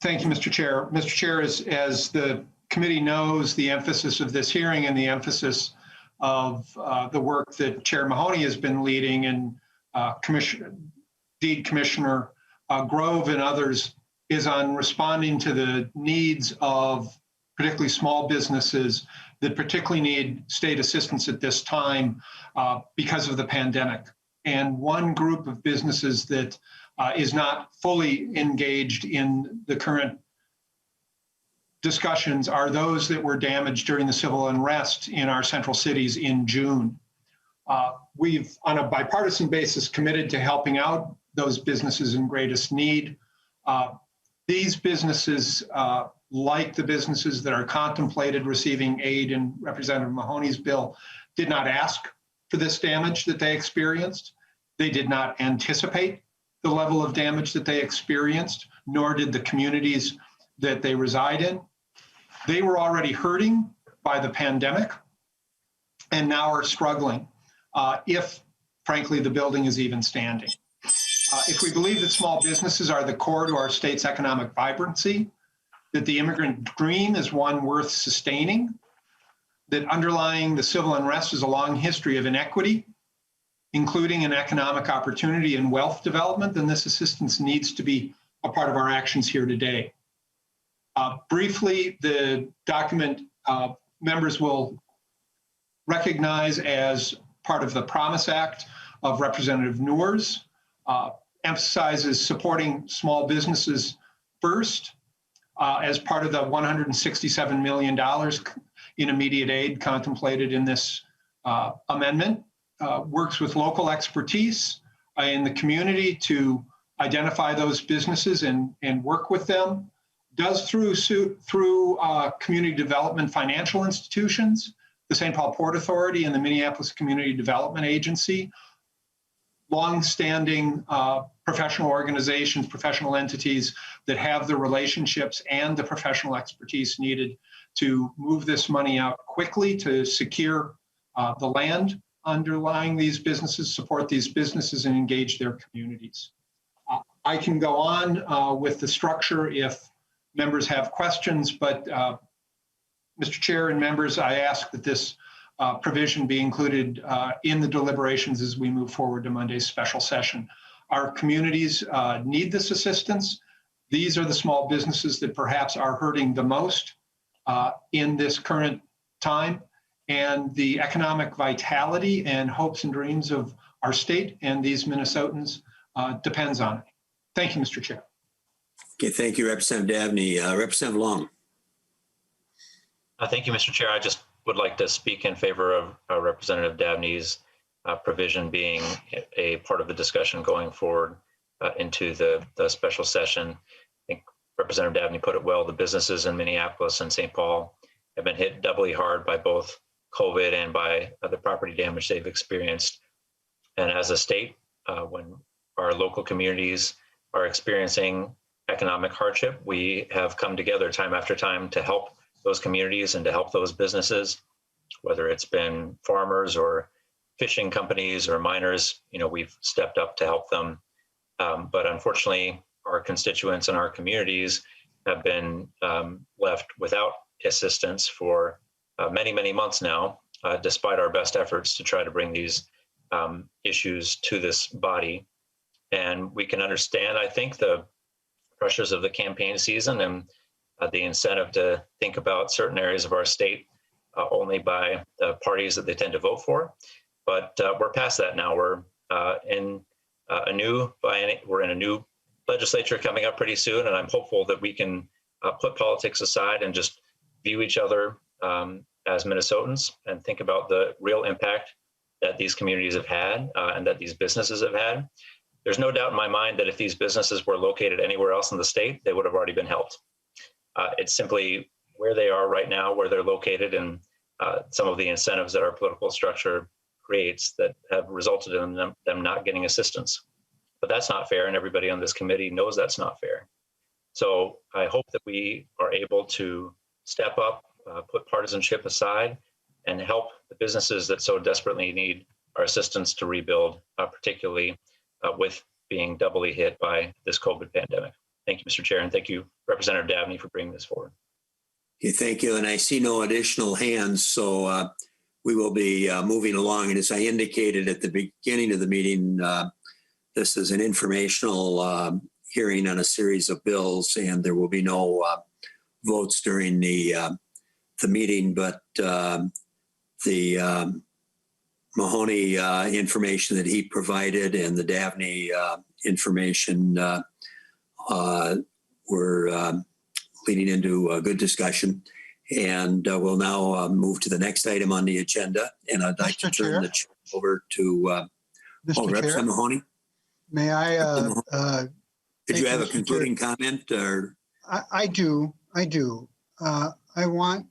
Thank you, Mr. Chair. Mr. Chair, as the committee knows, the emphasis of this hearing and the emphasis of the work that Chair Mahoney has been leading, and Commissioner Grove and others, is on responding to the needs of particularly small businesses that particularly need state assistance at this time because of the pandemic. And one group of businesses that is not fully engaged in the current discussions are those that were damaged during the civil unrest in our central cities in June. We've, on a bipartisan basis, committed to helping out those businesses in greatest need. These businesses, like the businesses that are contemplated receiving aid in Representative Mahoney's bill, did not ask for this damage that they experienced. They did not anticipate the level of damage that they experienced, nor did the communities that they reside in. They were already hurting by the pandemic and now are struggling, if, frankly, the building is even standing. If we believe that small businesses are the core to our state's economic vibrancy, that the immigrant dream is one worth sustaining, that underlying the civil unrest is a long history of inequity, including in economic opportunity and wealth development, then this assistance needs to be a part of our actions here today. Briefly, the document members will recognize as part of the Promise Act of Representative Noor's, emphasizes supporting small businesses first as part of the $167 million in immediate aid contemplated in this amendment. Works with local expertise in the community to identify those businesses and work with them. Does through community development financial institutions, the St. Paul Port Authority and the Minneapolis Community Development Agency, long-standing professional organizations, professional entities that have the relationships and the professional expertise needed to move this money out quickly to secure the land underlying these businesses, support these businesses, and engage their communities. I can go on with the structure if members have questions, but Mr. Chair and members, I ask that this provision be included in the deliberations as we move forward to Monday's special session. Our communities need this assistance. These are the small businesses that perhaps are hurting the most in this current time, and the economic vitality and hopes and dreams of our state and these Minnesotans depends on it. Thank you, Mr. Chair. Okay, thank you, Representative Dabney. Representative Long. Thank you, Mr. Chair. I just would like to speak in favor of Representative Dabney's provision being a part of the discussion going forward into the special session. I think Representative Dabney put it well. The businesses in Minneapolis and St. Paul have been hit doubly hard by both COVID and by the property damage they've experienced. And as a state, when our local communities are experiencing economic hardship, we have come together time after time to help those communities and to help those businesses, whether it's been farmers or fishing companies or miners. You know, we've stepped up to help them. But unfortunately, our constituents and our communities have been left without assistance for many, many months now, despite our best efforts to try to bring these issues to this body. And we can understand, I think, the pressures of the campaign season and the incentive to think about certain areas of our state only by the parties that they tend to vote for. But we're past that now. We're in a new legislature coming up pretty soon, and I'm hopeful that we can put politics aside and just view each other as Minnesotans and think about the real impact that these communities have had and that these businesses have had. There's no doubt in my mind that if these businesses were located anywhere else in the state, they would have already been helped. It's simply where they are right now, where they're located, and some of the incentives that our political structure creates that have resulted in them not getting assistance. But that's not fair, and everybody on this committee knows that's not fair. So I hope that we are able to step up, put partisanship aside, and help the businesses that so desperately need our assistance to rebuild, particularly with being doubly hit by this COVID pandemic. Thank you, Mr. Chair, and thank you, Representative Dabney, for bringing this forward. Okay, thank you. And I see no additional hands, so we will be moving along. And as I indicated at the beginning of the meeting, this is an informational hearing on a series of bills, and there will be no votes during the meeting, but the Mahoney information that he provided and the Dabney information were leading into a good discussion. And we'll now move to the next item on the agenda. And I'd like to turn the chair over to Representative Mahoney. May I? Did you have a concluding comment? Or I do. I want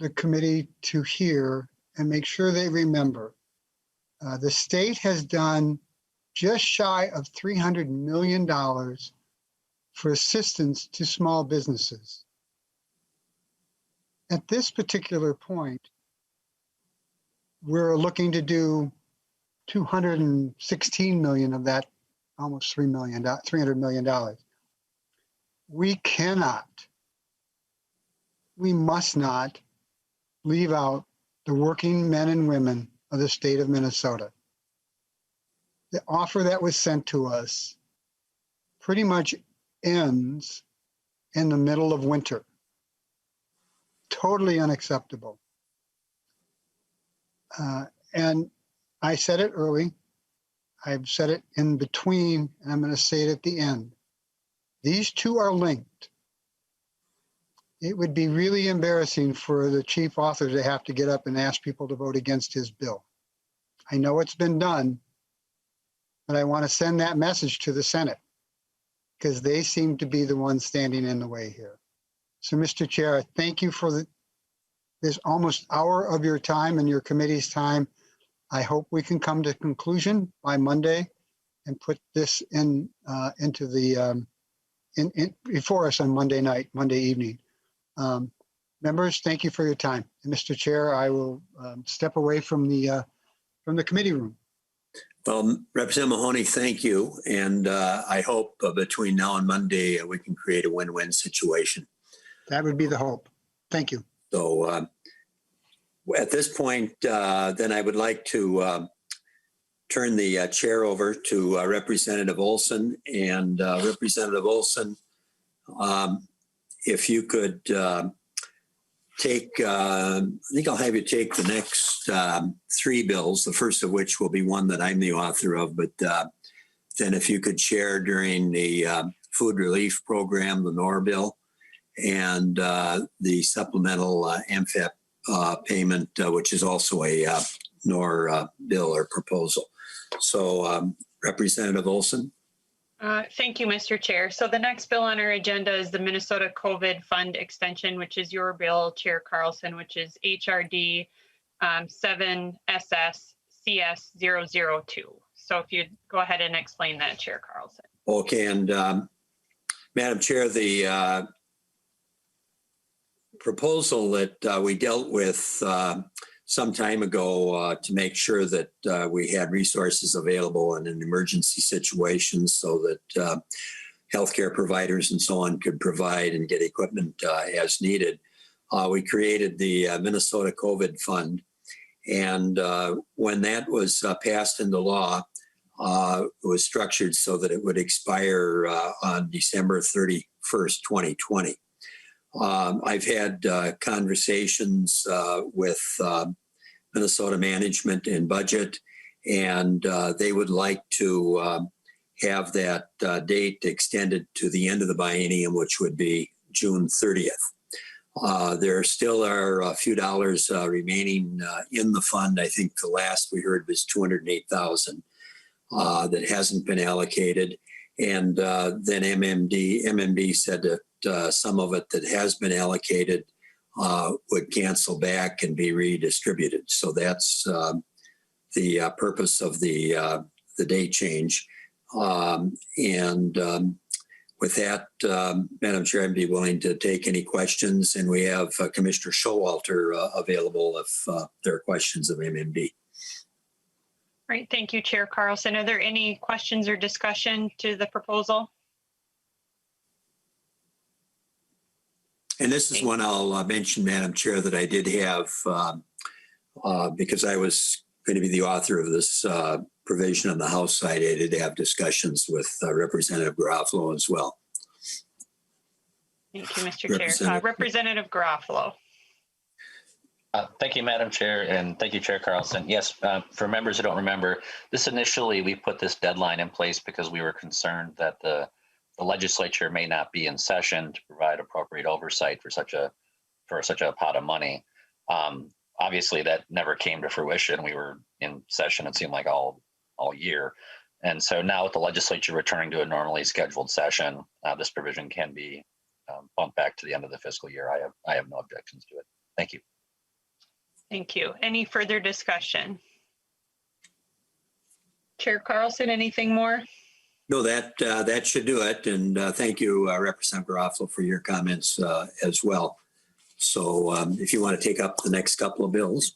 the committee to hear and make sure they remember the state has done just shy of $300 million for assistance to small businesses. At this particular point, we're looking to do 216 million of that, almost $300 million. We must not leave out the working men and women of the state of Minnesota. The offer that was sent to us pretty much ends in the middle of winter. Totally unacceptable. And I said it early. I've said it in between, and I'm going to say it at the end. These two are linked. It would be really embarrassing for the chief author to have to get up and ask people to vote against his bill. I know it's been done, but I want to send that message to the Senate because they seem to be the ones standing in the way here. So, Mr. Chair, thank you for this almost hour of your time and your committee's time. I hope we can come to conclusion by Monday and put this into the before us on Monday evening. Members, thank you for your time. And Mr. Chair, I will step away from the committee room. well, Representative Mahoney, thank you. And I hope between now and Monday we can create a win-win situation. That would be the hope. Thank you. So at this point, then I would like to turn the chair over to Representative Olsen. And Representative Olsen, if you could take, I think I'll have you take the next 3 bills, the first of which will be one that I'm the author of, but then if you could share during the food relief program, the Noor bill, and the supplemental MFIP payment, which is also a Noor bill or proposal. So Representative Olsen. Thank you, Mr. Chair. So the next bill on our agenda is the Minnesota COVID Fund Extension, which is your bill, Chair Carlson, which is HRD 7SS CS002. So if you'd go ahead and explain that, Chair Carlson. Okay, and Madam Chair, the proposal that we dealt with some time ago to make sure that we had resources available in an emergency situation so that healthcare providers and so on could provide and get equipment as needed. We created the Minnesota COVID Fund. And when that was passed into law, it was structured so that it would expire on December 31st, 2020. I've had conversations with Minnesota Management and Budget, and they would like to have that date extended to the end of the biennium, which would be June 30th. There still are a few dollars remaining in the fund. I think the last we heard was $208,000 that hasn't been allocated. And then MMD said that some of it that has been allocated would cancel back and be redistributed. So that's the purpose of the date change. With that, Madam Chair, I'd be willing to take any questions, and we have Commissioner Showalter available if there are questions of MMD. Great, thank you, Chair Carlson. Are there any questions or discussion to the proposal? And this is one I'll mention, Madam Chair, that I did have because I was going to be the author of this provision on the House side. I did have discussions with Representative Garofalo as well. Thank you, Mr. Chair. Representative Garofalo. Thank you, Madam Chair, and thank you, Chair Carlson. Yes, for members who don't remember, we put this deadline in place because we were concerned that the legislature may not be in session to provide appropriate oversight for such a pot of money. Obviously, that never came to fruition. We were in session, it seemed like all year. And so now with the legislature returning to a normally scheduled session, this provision can be bumped back to the end of the fiscal year. I have no objections to it. Thank you. Thank you. Any further discussion? Chair Carlson, anything more? No, that should do it. And thank you, Representative Garofalo, for your comments as well. So if you want to take up the next couple of bills.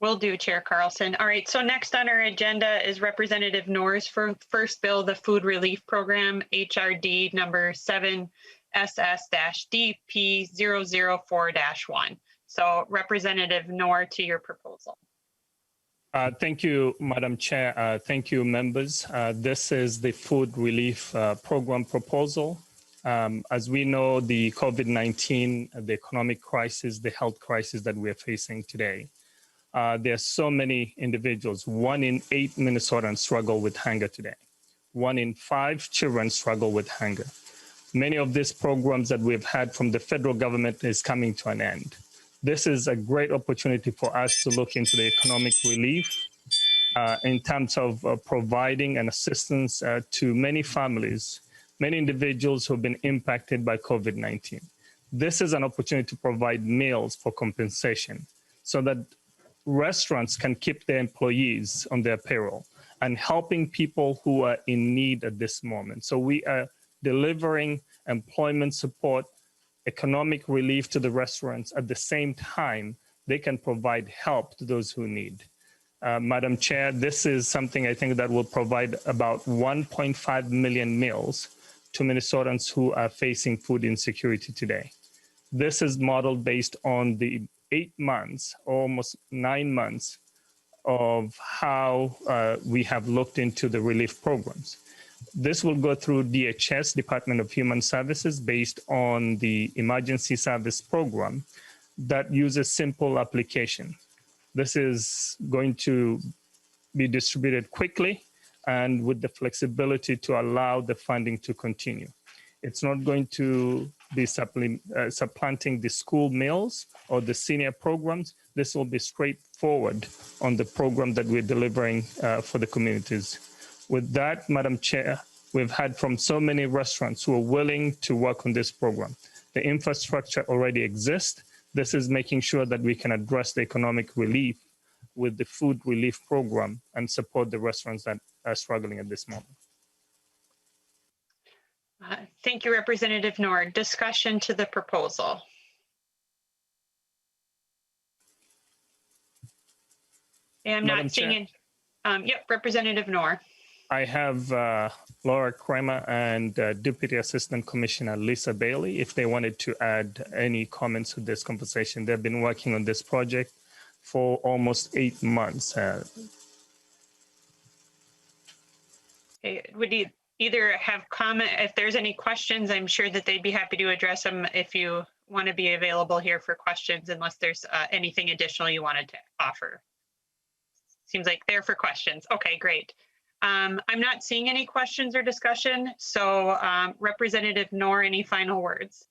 Will do, Chair Carlson. All right, so next on our agenda is Representative Noor's first bill, the Food Relief Program, HRD number 7SS-DP004-1. So Representative Noor, to your proposal. Thank you, Madam Chair. Thank you, members. This is the Food Relief Program proposal. As we know, the COVID-19, the economic crisis, the health crisis that we're facing today, there are so many individuals. 1 in 8 Minnesotans struggle with hunger today. 1 in 5 children struggle with hunger. Many of these programs that we've had from the federal government is coming to an end. This is a great opportunity for us to look into the economic relief in terms of providing an assistance to many families, many individuals who have been impacted by COVID-19. This is an opportunity to provide meals for compensation so that restaurants can keep their employees on their payroll and helping people who are in need at this moment. So we are delivering employment support, economic relief to the restaurants. At the same time, they can provide help to those who need. Madam Chair, this is something I think that will provide about 1.5 million meals to Minnesotans who are facing food insecurity today. This is modeled based on the 8 months, almost 9 months of how we have looked into the relief programs. This will go through DHS, Department of Human Services, based on the emergency service program that uses simple application. This is going to be distributed quickly and with the flexibility to allow the funding to continue. It's not going to be supplanting the school meals or the senior programs. This will be straightforward on the program that we're delivering for the communities. With that, Madam Chair, we've had from so many restaurants who are willing to work on this program. The infrastructure already exists. This is making sure that we can address the economic relief with the food relief program and support the restaurants that are struggling at this moment. Thank you, Representative Noor. Discussion to the proposal. I'm Madam not seeing it. Yep, Representative Noor. I have Laura Kramer and Deputy Assistant Commissioner Lisa Bailey, if they wanted to add any comments to this conversation. They've been working on this project for almost 8 months. Okay, would you either have comment, if there's any questions, I'm sure that they'd be happy to address them if you want to be available here for questions, unless there's anything additional you wanted to offer. Seems like they're for questions. Okay, great. I'm not seeing any questions or discussion. So Representative Noor, any final words?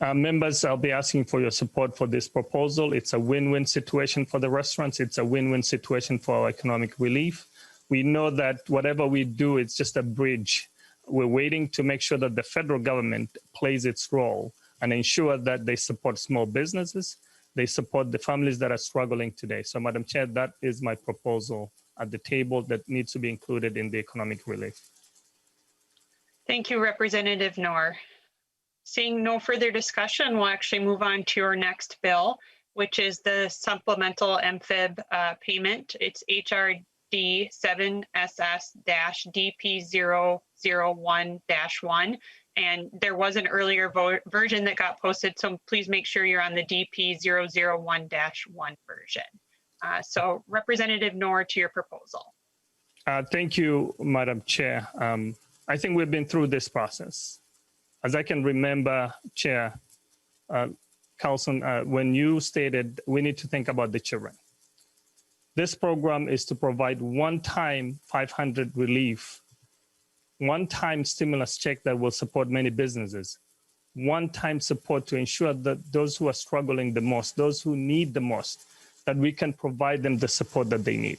Members, I'll be asking for your support for this proposal. It's a win-win situation for the restaurants. It's a win-win situation for our economic relief. We know that whatever we do, it's just a bridge. We're waiting to make sure that the federal government plays its role and ensure that they support small businesses. They support the families that are struggling today. So, Madam Chair, that is my proposal at the table that needs to be included in the economic relief. Thank you, Representative Noor. Seeing no further discussion, we'll actually move on to our next bill, which is the Supplemental MFIP payment. It's HRD 7SS-DP001-1. And there was an earlier version that got posted, so please make sure you're on the DP001-1 version. So Representative Noor, to your proposal. Thank you, Madam Chair. I think we've been through this process. As I can remember, Chair Carlson, when you stated we need to think about the children. This program is to provide one-time 500 relief, one-time stimulus check that will support many businesses, one-time support to ensure that those who are struggling the most, those who need the most, that we can provide them the support that they need.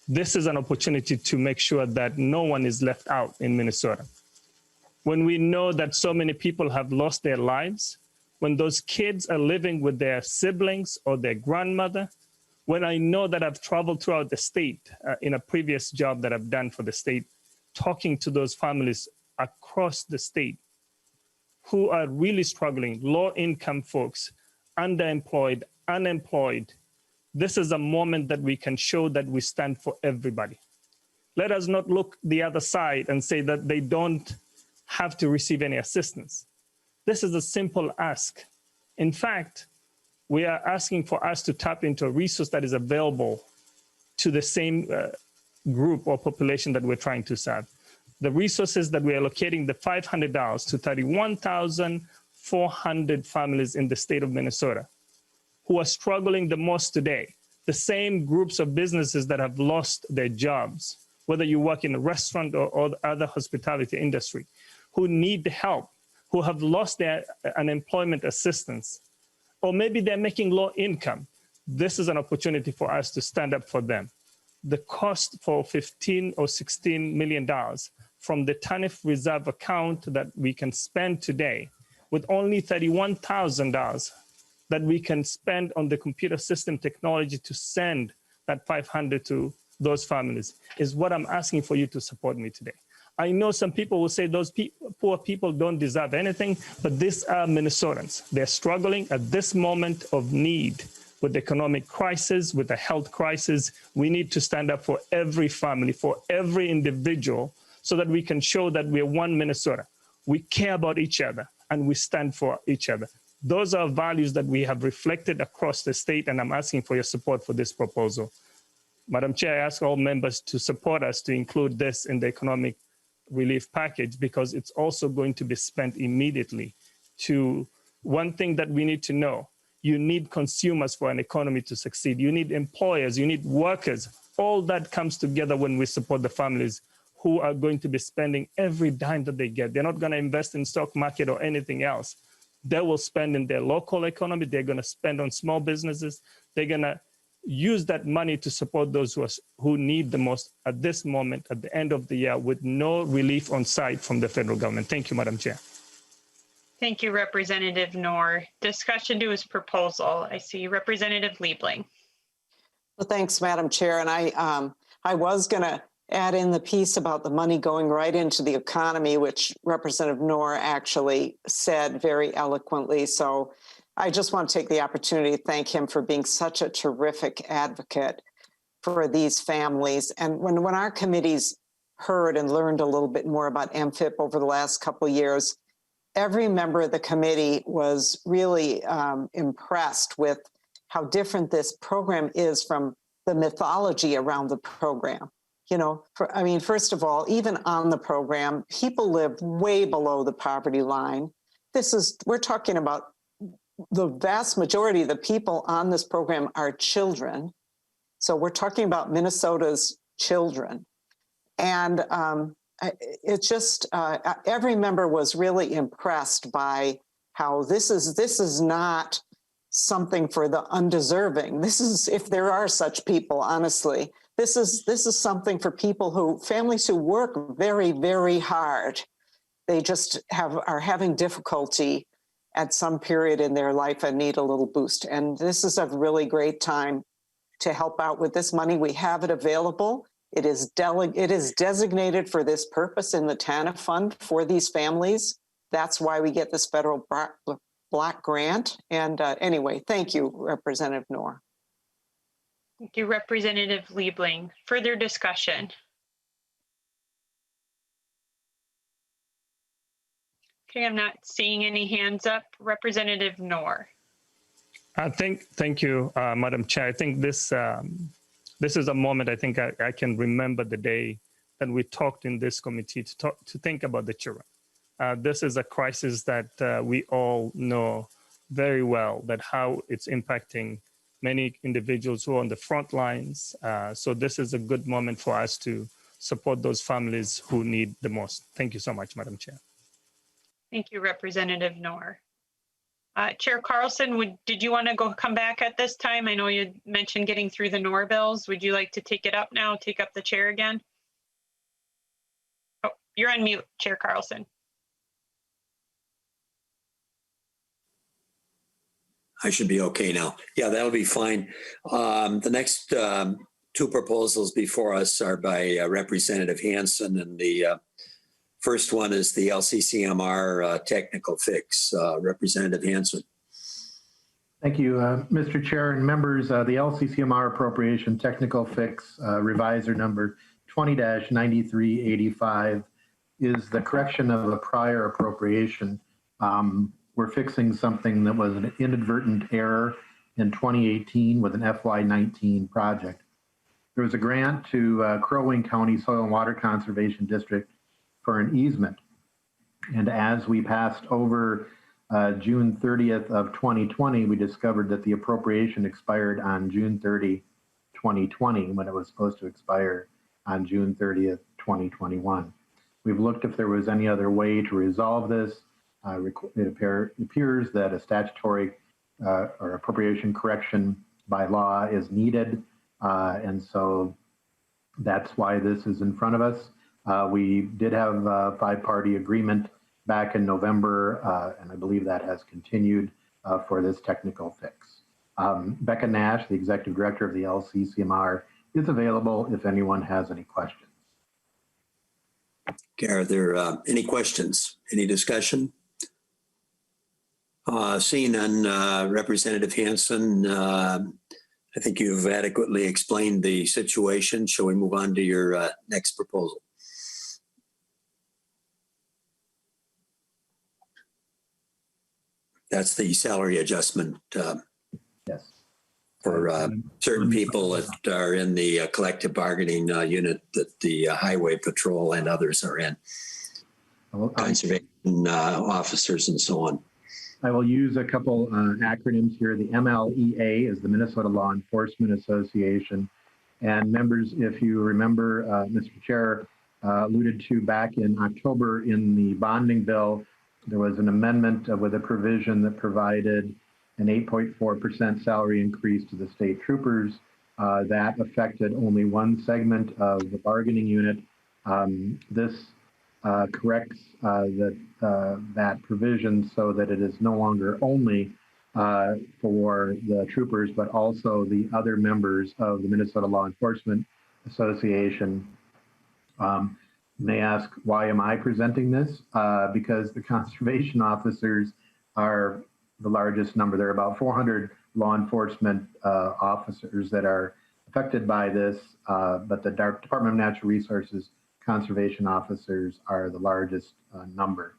This is an opportunity to make sure that no one is left out in Minnesota. When we know that so many people have lost their lives, when those kids are living with their siblings or their grandmother, when I know that I've traveled throughout the state in a previous job that I've done for the state, talking to those families across the state who are really struggling, low-income folks, underemployed, unemployed, this is a moment that we can show that we stand for everybody. Let us not look the other side and say that they don't have to receive any assistance. This is a simple ask. In fact, we are asking for us to tap into a resource that is available to the same group or population that we're trying to serve. The resources that we're allocating, the $500 to 31,400 families in the state of Minnesota who are struggling the most today, the same groups of businesses that have lost their jobs, whether you work in a restaurant or other hospitality industry, who need help, who have lost their unemployment assistance, or maybe they're making low income. This is an opportunity for us to stand up for them. The cost for $15 or $16 million from the TANF reserve account that we can spend today with only $31,000 that we can spend on the computer system technology to send that 500 to those families is what I'm asking for you to support me today. I know some people will say those poor people don't deserve anything, but these are Minnesotans. They're struggling at this moment of need with the economic crisis, with the health crisis. We need to stand up for every family, for every individual, so that we can show that we're one Minnesota. We care about each other. and we stand for each other. Those are values that we have reflected across the state, and I'm asking for your support for this proposal. Madam Chair, I ask all members to support us to include this in the economic relief package, because it's also going to be spent immediately to one thing that we need to know. You need consumers for an economy to succeed. You need employers, you need workers. All that comes together when we support the families who are going to be spending every dime that they get. They're not going to invest in stock market or anything else. They will spend in their local economy. They're going to spend on small businesses. They're going to use that money to support those who need the most at this moment, at the end of the year, with no relief on site from the federal government. Thank you, Madam Chair. Thank you, Representative Noor. Discussion to his proposal. I see Representative Liebling. Well, thanks, Madam Chair. And I was going to add in the piece about the money going right into the economy, which Representative Noor actually said very eloquently. So I just want to take the opportunity to thank him for being such a terrific advocate for these families. And when our committees heard and learned a little bit more about MFIP over the last couple of years, every member of the committee was really impressed with how different this program is from the mythology around the program. You know, first of all, even on the program, people live way below the poverty line. We're talking about the vast majority of the people on this program are children. So we're talking about Minnesota's children. And it's just, every member was really impressed by how this is not something for the undeserving. This is, if there are such people, honestly, this is something for families who work very, very hard. They just are having difficulty at some period in their life and need a little boost. And this is a really great time to help out with this money. We have it available. It is designated for this purpose in the TANF fund for these families. That's why we get this federal block grant. And anyway, thank you, Representative Noor. Thank you, Representative Liebling. Further discussion? Okay, I'm not seeing any hands up. Representative Noor. Thank you, Madam Chair. I think this is a moment I think I can remember the day that we talked in this committee to think about the children. This is a crisis that we all know very well, that how it's impacting many individuals who are on the front lines. So this is a good moment for us to support those families who need the most. Thank you so much, Madam Chair. Thank you, Representative Noor. Chair Carlson, did you want to come back at this time? I know you mentioned getting through the Noor bills. Would you like to take it up now, take up the chair again? Oh, you're on mute, Chair Carlson. I should be okay now. Yeah, that'll be fine. The next two proposals before us are by Representative Hansen, and the first one is the LCCMR technical fix. Representative Hansen. Thank you, Mr. Chair and members. The LCCMR appropriation technical fix, revisor number 20-9385, is the correction of a prior appropriation. We're fixing something that was an inadvertent error in 2018 with an FY19 project. There was a grant to Crow Wing County Soil and Water Conservation District for an easement. And as we passed over June 30th of 2020, we discovered that the appropriation expired on June 30, 2020, when it was supposed to expire on June 30th, 2021. We've looked if there was any other way to resolve this. It appears that a statutory or appropriation correction by law is needed. And so that's why this is in front of us. We did have a five-party agreement back in November, and I believe that has continued for this technical fix. Becca Nash, the Executive Director of the LCCMR, is available if anyone has any questions. Okay, are there any questions? Any discussion? Seeing none, Representative Hansen, I think you've adequately explained the situation. Shall we move on to your next proposal? That's the salary adjustment Yes. for certain people that are in the collective bargaining unit that the Highway Patrol and others are in, conservation officers and so on. I will use a couple acronyms here. The MLEA is the Minnesota Law Enforcement Association. And members, if you remember, Mr. Chair alluded to back in October in the bonding bill, there was an amendment with a provision that provided an 8.4% salary increase to the state troopers. That affected only one segment of the bargaining unit. This corrects that provision so that it is no longer only for the troopers, but also the other members of the Minnesota Law Enforcement Association. May ask, why am I presenting this? Because the conservation officers are the largest number. There are about 400 law enforcement officers that are affected by this, but the Department of Natural Resources conservation officers are the largest number.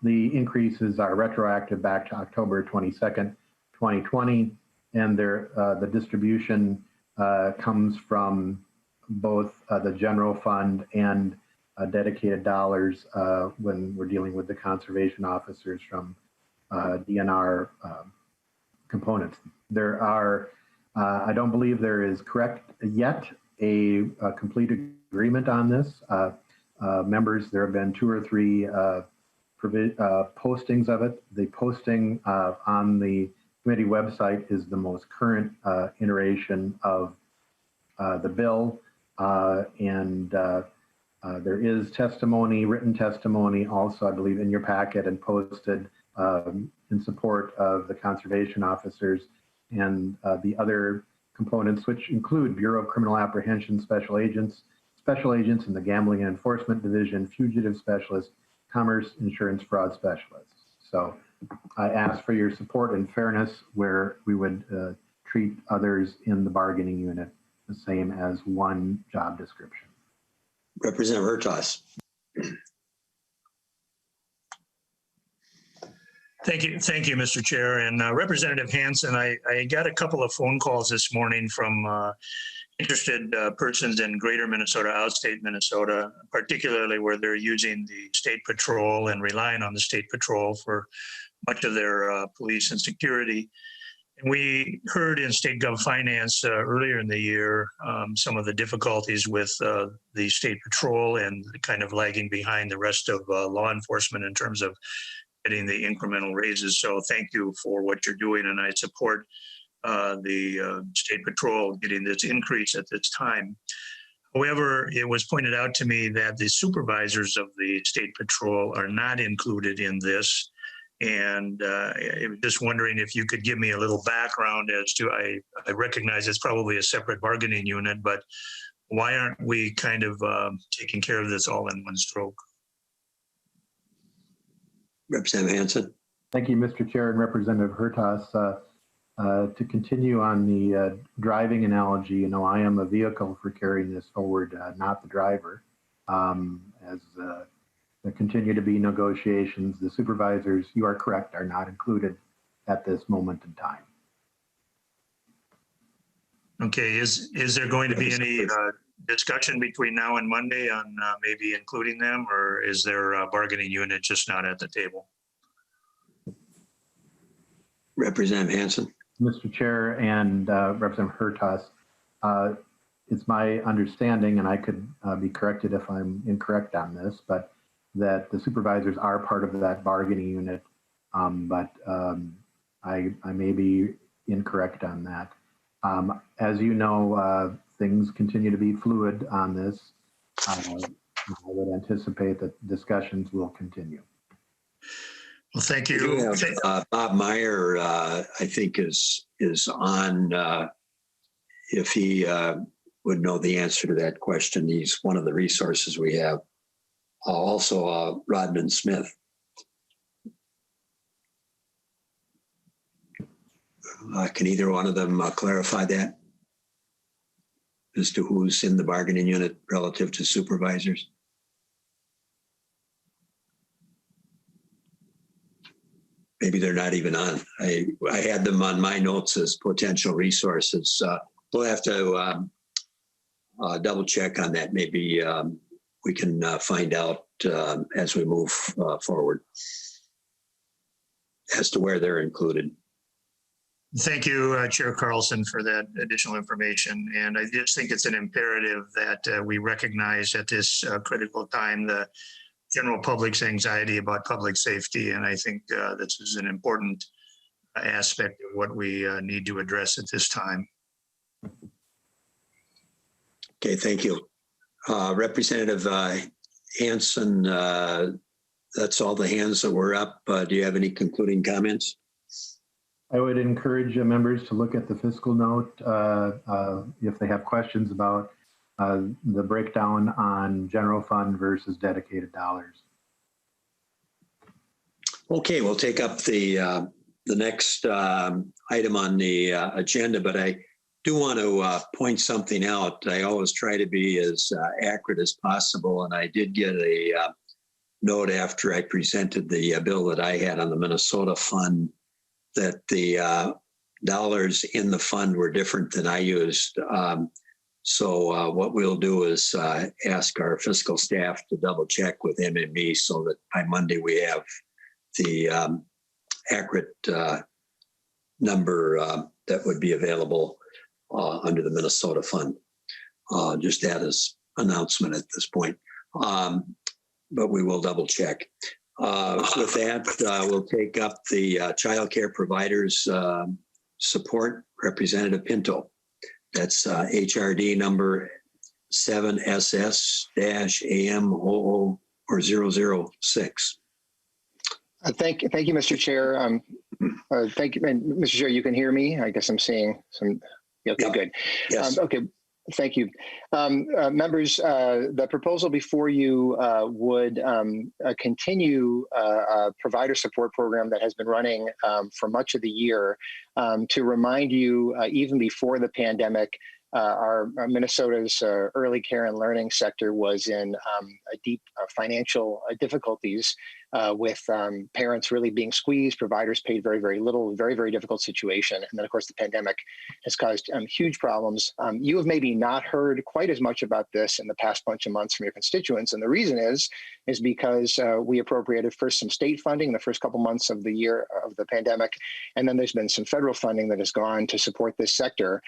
The increases are retroactive back to October 22nd, 2020, and the distribution comes from both the general fund and dedicated dollars when we're dealing with the conservation officers from DNR components. There are, I don't believe there is correct yet a complete agreement on this. Members, there have been 2 or 3 postings of it. The posting on the committee website is the most current iteration of the bill, and there is testimony, written testimony also, I believe, in your packet and posted in support of the conservation officers and the other components, which include Bureau of Criminal Apprehension special agents in the Gambling and Enforcement Division, fugitive specialists, commerce, insurance fraud specialists. So I ask for your support and fairness where we would treat others in the bargaining unit the same as one job description. Representative Hertaus. Thank you, Mr. Chair. And Representative Hansen, I got a couple of phone calls this morning from interested persons in greater Minnesota, outstate Minnesota, particularly where they're using the state patrol and relying on the state patrol for much of their police and security. And we heard in state gov finance earlier in the year some of the difficulties with the state patrol and kind of lagging behind the rest of law enforcement in terms of getting the incremental raises. So thank you for what you're doing, and I support the state patrol getting this increase at this time. However, it was pointed out to me that the supervisors of the state patrol are not included in this. And I was just wondering if you could give me a little background as to, I recognize it's probably a separate bargaining unit, but why aren't we kind of taking care of this all in one stroke? Representative Hansen. Thank you, Mr. Chair and Representative Hertaus. To continue on the driving analogy, you know, I am a vehicle for carrying this forward, not the driver. As there continue to be negotiations, the supervisors, you are correct, are not included at this moment in time. Okay, is there going to be any discussion between now and Monday on maybe including them, or is their bargaining unit just not at the table? Representative Hansen. Mr. Chair and Representative Hertaus, it's my understanding, and I could be corrected if I'm incorrect on this, but that the supervisors are part of that bargaining unit, but I may be incorrect on that. As you know, things continue to be fluid on this. I would anticipate that discussions will continue. Well, thank you. Bob Meyer, I think, is on. If he would know the answer to that question, he's one of the resources we have. Also, Rodman Smith. Can either one of them clarify that as to who's in the bargaining unit relative to supervisors? maybe they're not even on. I had them on my notes as potential resources. We'll have to double check on that. Maybe we can find out as we move forward as to where they're included. Thank you, Chair Carlson, for that additional information. And I just think it's an imperative that we recognize at this critical time the general public's anxiety about public safety. And I think this is an important aspect of what we need to address at this time. Okay, thank you. Representative Hansen, that's all the hands that were up. Do you have any concluding comments? I would encourage members to look at the fiscal note if they have questions about the breakdown on general fund versus dedicated dollars. Okay, we'll take up the next item on the agenda, but I do want to point something out. I always try to be as accurate as possible, and I did get a note after I presented the bill that I had on the Minnesota fund that the dollars in the fund were different than I used. So what we'll do is ask our fiscal staff to double check with MME so that by Monday we have the accurate number that would be available under the Minnesota fund. Just that as announcement at this point. But we will double check. With that, we'll take up the child care providers support. Representative Pinto. That's HRD number 7SS-AM00 Thank you, Mr. Chair. Thank you, and Mr. Chair. You can hear me. I guess I'm seeing some. Okay, yeah. Good. Yes. Okay. Thank you. Members, the proposal before you would continue a provider support program that has been running for much of the year. To remind you, even before the pandemic, our Minnesota's early care and learning sector was in deep financial difficulties with parents really being squeezed, providers paid very, very little, very, very difficult situation. And then, of course, the pandemic has caused huge problems. You have maybe not heard quite as much about this in the past bunch of months from your constituents. And the reason is because we appropriated first some state funding in the first couple months of the year of the pandemic. And then there's been some federal funding that has gone to support this sector.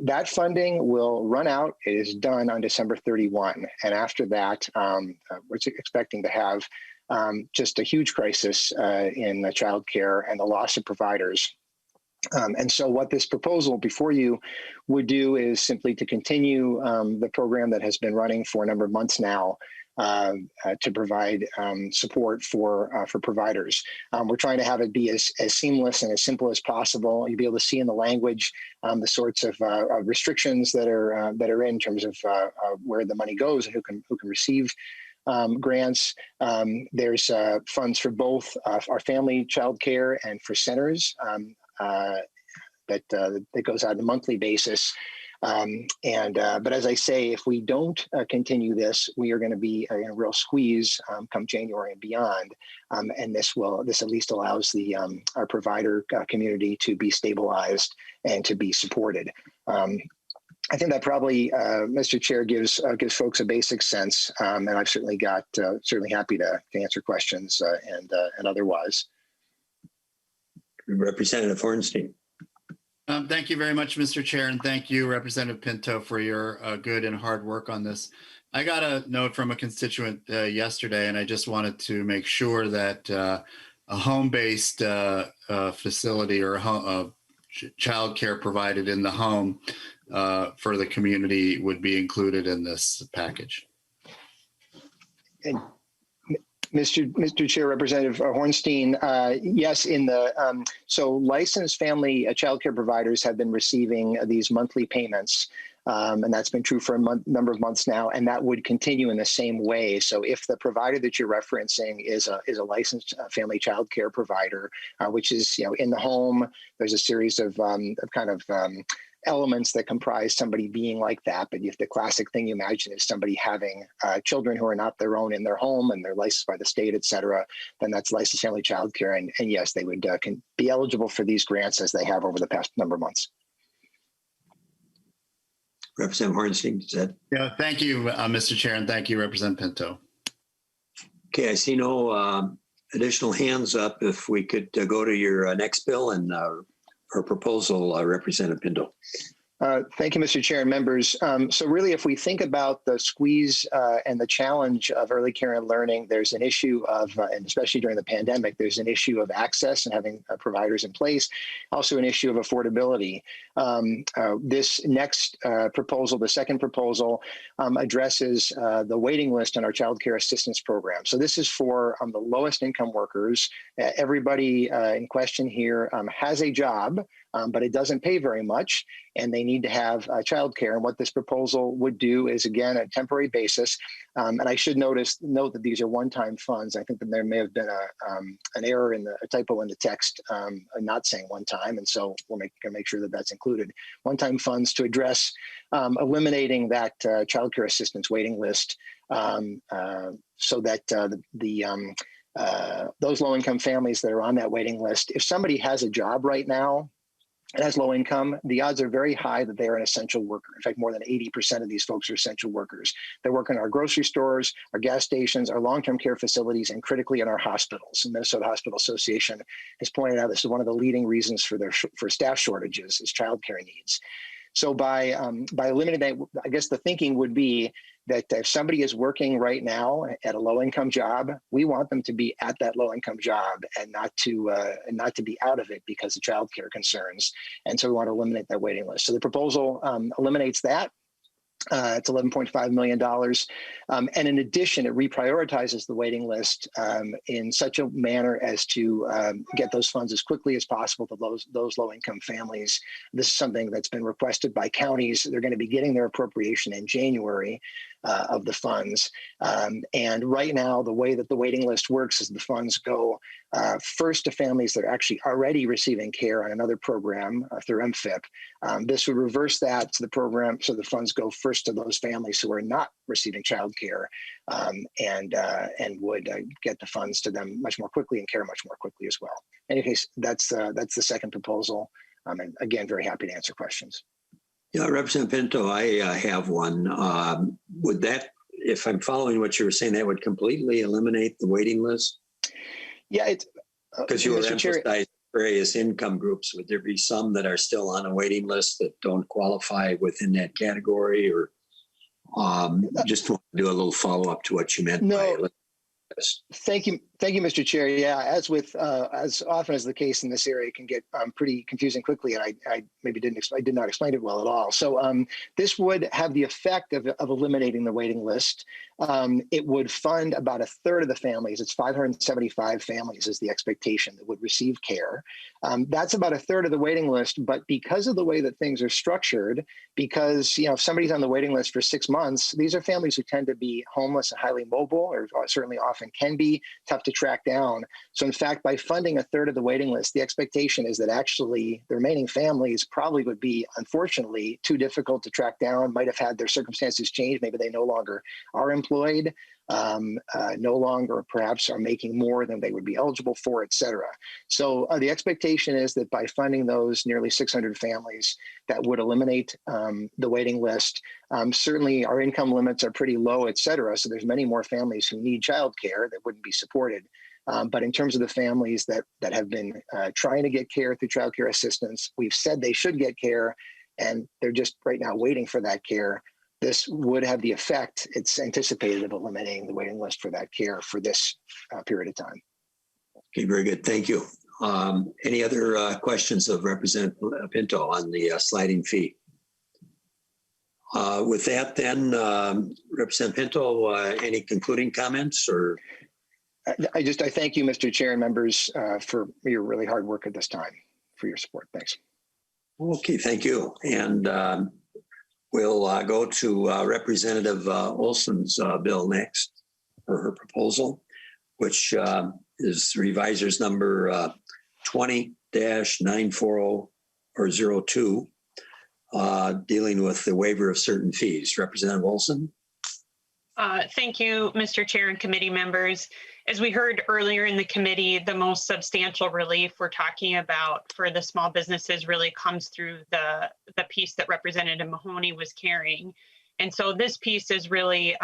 That funding will run out. It is done on December 31. And after that, we're expecting to have just a huge crisis in childcare and the loss of providers. And so what this proposal before you would do is simply to continue the program that has been running for a number of months now to provide support for providers. We're trying to have it be as seamless and as simple as possible. You'll be able to see in the language the sorts of restrictions that are in terms of where the money goes and who can receive grants. There's funds for both our family child care and for centers that goes out on a monthly basis. But as I say, if we don't continue this, we are going to be in a real squeeze come January and beyond. And this at least allows our provider community to be stabilized and to be supported. I think that probably, Mr. Chair, gives folks a basic sense, and I've certainly got certainly happy to answer questions and otherwise. Representative Hornstein. Thank you very much, Mr. Chair, and thank you, Representative Pinto, for your good and hard work on this. I got a note from a constituent yesterday, and I just wanted to make sure that a home-based facility or child care provided in the home for the community would be included in this package. And Mr. Chair, Representative Hornstein, yes, so licensed family child care providers have been receiving these monthly payments, and that's been true for a number of months now, and that would continue in the same way. So if the provider that you're referencing is a licensed family child care provider, which is in the home, there's a series of elements that comprise somebody being like that. But if the classic thing you imagine is somebody having children who are not their own in their home and they're licensed by the state, et cetera, then that's licensed family child care. And yes, they would can be eligible for these grants as they have over the past number of months. Representative Hornstein, is that? Yeah, thank you, Mr. Chair, and thank you, Representative Pinto. Okay, I see no additional hands up. If we could go to your next bill and or proposal, Representative Pinto. Thank you, Mr. Chair and members. So really, if we think about the squeeze and the challenge of early care and learning, there's an issue of, and especially during the pandemic, there's an issue of access and having providers in place, also an issue of affordability. This next proposal, the second proposal, addresses the waiting list on our child care assistance program. So this is for the lowest income workers. Everybody in question here has a job, but it doesn't pay very much, and they need to have childcare. And what this proposal would do is, again, a temporary basis. And I should note that these are one-time funds. I think that there may have been an error in a typo in the text, not saying one time, and so we're going to make sure that that's included. One-time funds to address eliminating that childcare assistance waiting list, so that those low-income families that are on that waiting list, if somebody has a job right now and has low income, the odds are very high that they are an essential worker. In fact, more than 80% of these folks are essential workers. They work in our grocery stores, our gas stations, our long-term care facilities, and critically in our hospitals. The Minnesota Hospital Association has pointed out this is one of the leading reasons for staff shortages is childcare needs. So by eliminating that, I guess the thinking would be that if somebody is working right now at a low-income job, we want them to be at that low-income job and not to be out of it because of childcare concerns. And so we want to eliminate that waiting list. So the proposal eliminates that. It's $11.5 million. And in addition, it reprioritizes the waiting list in such a manner as to get those funds as quickly as possible to those low-income families. This is something that's been requested by counties. They're going to be getting their appropriation in January of the funds. And right now, the way that the waiting list works is the funds go first to families that are actually already receiving care on another program through MFIP. This would reverse that to the program, so the funds go first to those families who are not receiving child care and would get the funds to them much more quickly and care much more quickly as well. In any case, that's the second proposal. And again, very happy to answer questions. Yeah, Representative Pinto, I have one. Would that, if I'm following what you were saying, that would completely eliminate the waiting list? Yeah, it's because you were emphasizing various income groups. Would there be some that are still on a waiting list that don't qualify within that category, or just want to do a little follow up to what you meant by this? Thank you, Mr. Chair. Yeah, as often as the case in this area, it can get pretty confusing quickly, and I did not explain it well at all. So this would have the effect of eliminating the waiting list. It would fund about a third of the families. It's 575 families is the expectation that would receive care. That's about a third of the waiting list. But because of the way that things are structured, because if somebody's on the waiting list for 6 months, these are families who tend to be homeless and highly mobile, or certainly often can be tough to track down. So in fact, by funding a third of the waiting list, the expectation is that actually the remaining families probably would be, unfortunately, too difficult to track down, might have had their circumstances changed. Maybe they no longer are employed, no longer perhaps are making more than they would be eligible for, et cetera. So the expectation is that by funding those nearly 600 families, that would eliminate the waiting list. Certainly our income limits are pretty low, et cetera. So there's many more families who need childcare that wouldn't be supported. But in terms of the families that have been trying to get care through child care assistance, we've said they should get care, and they're just right now waiting for that care. This would have the effect, it's anticipated, of eliminating the waiting list for that care for this period of time. Okay, very good. Thank you. Any other questions of Representative Pinto on the sliding fee? With that, then, Representative Pinto, any concluding comments? Or I thank you, Mr. Chair and members, for your really hard work at this time, for your support. Thanks. Okay, thank you. And we'll go to Representative Olsen's bill next, or her proposal, which is Revisor's number 20-940 or 02. dealing with the waiver of certain fees. Representative Olsen. Thank you, Mr. Chair and committee members. As we heard earlier in the committee, the most substantial relief we're talking about for the small businesses really comes through the piece that Representative Mahoney was carrying. And so this piece is really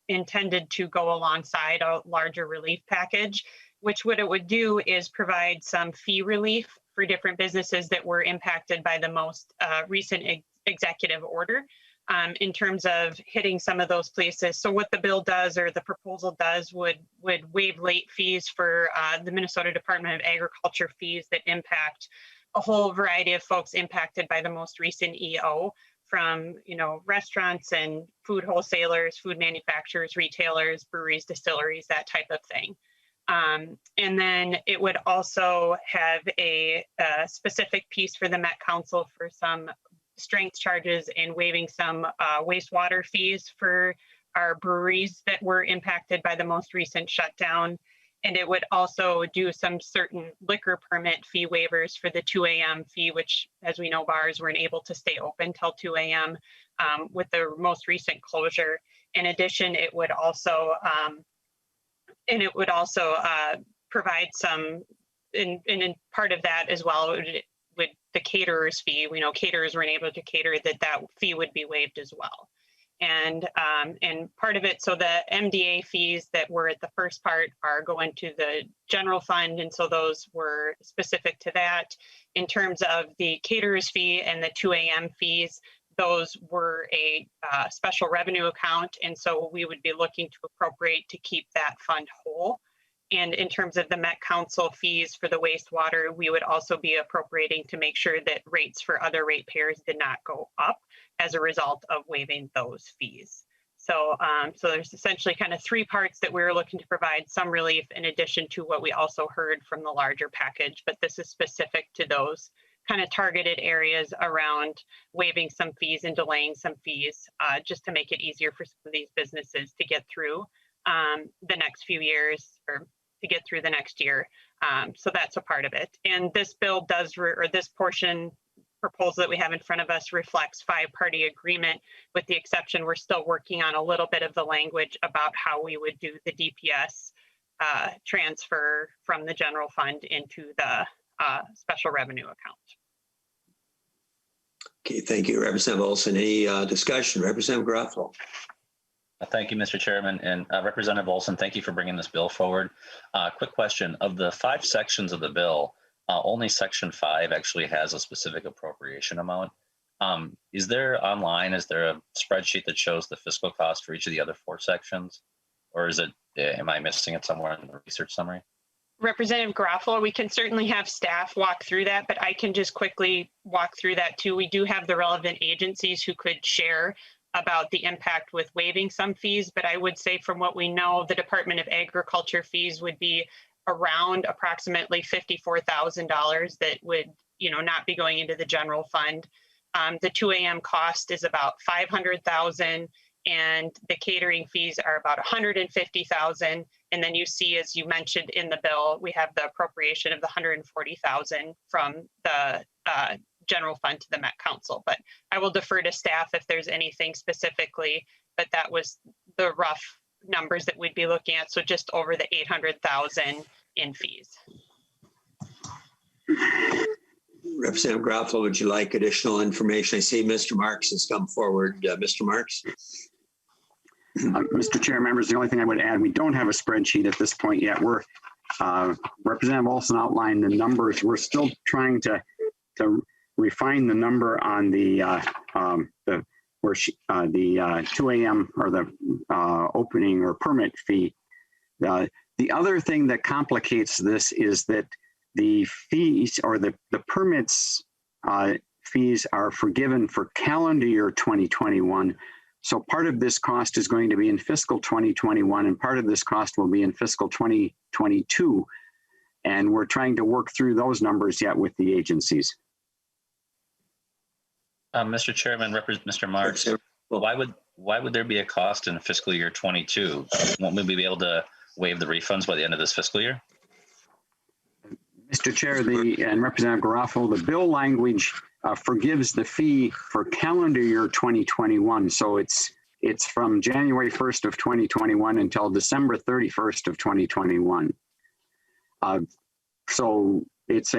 intended to go alongside a larger relief package, which what it would do is provide some fee relief for different businesses that were impacted by the most recent executive order. In terms of hitting some of those places. So what the bill does, or the proposal does, would waive late fees for the Minnesota Department of Agriculture fees that impact a whole variety of folks impacted by the most recent EO, from restaurants and food wholesalers, food manufacturers, retailers, breweries, distilleries, that type of thing. And then it would also have a specific piece for the Met Council for some strength charges and waiving some wastewater fees for our breweries that were impacted by the most recent shutdown. And it would also do some certain liquor permit fee waivers for the 2 a.m. fee, which, as we know, bars weren't able to stay open till 2 a.m. With the most recent closure. In addition, it would also provide some, in part of that as well, with the caterer's fee. We know caterers weren't able to cater, that fee would be waived as well. And part of it, so the MDA fees that were at the first part are going to the general fund, and so those were specific to that. In terms of the caterer's fee and the 2 a.m. fees, those were a special revenue account, and so we would be looking to appropriate to keep that fund whole. And in terms of the Met Council fees for the wastewater, we would also be appropriating to make sure that rates for other ratepayers did not go up as a result of waiving those fees. So, so there's essentially kind of three parts that we're looking to provide some relief in addition to what we also heard from the larger package, but this is specific to those kind of targeted areas around waiving some fees and delaying some fees, just to make it easier for some of these businesses to get through the next few years, or to get through the next year. So that's a part of it. And this bill does, or this portion proposal that we have in front of us reflects 5-party agreement, with the exception we're still working on a little bit of the language about how we would do the DPS transfer from the general fund into the special revenue account. Okay, thank you, Representative Olsen. Any discussion? Representative Garofalo. Thank you, Mr. Chairman. And Representative Olsen, thank you for bringing this bill forward. Quick question. Of the 5 sections of the bill, only section 5 actually has a specific appropriation amount. Is there a spreadsheet that shows the fiscal cost for each of the other 4 sections? Or is it, am I missing it somewhere in the research summary? Representative Garofalo, we can certainly have staff walk through that, but I can just quickly walk through that too. We do have the relevant agencies who could share about the impact with waiving some fees, but I would say from what we know, the Department of Agriculture fees would be around approximately $54,000 that would, not be going into the general fund. The 2 a.m. cost is about $500,000, and the catering fees are about $150,000. And then you see, as you mentioned in the bill, we have the appropriation of the $140,000 from the general fund to the Met Council. But I will defer to staff if there's anything specifically, but that was the rough numbers that we'd be looking at. So just over the $800,000 in fees. Representative Garofalo, would you like additional information? I see Mr. Marks has come forward. Mr. Marks. Mr. Chair, members, the only thing I would add, we don't have a spreadsheet at this point yet. We're Representative Olsen outlined the numbers. We're still trying to refine the number on the 2 a.m. or the opening or permit fee. The other thing that complicates this is that the fees or the permits fees are forgiven for calendar year 2021. So part of this cost is going to be in fiscal 2021, and part of this cost will be in fiscal 2022. And we're trying to work through those numbers yet with the agencies. Mr. Chairman, Mr. Marks, why would there be a cost in fiscal year 22? Won't we be able to waive the refunds by the end of this fiscal year? Mr. Chair, and Representative Garofalo, the bill language forgives the fee for calendar year 2021. So it's from January 1st of 2021 until December 31st of 2021. So it's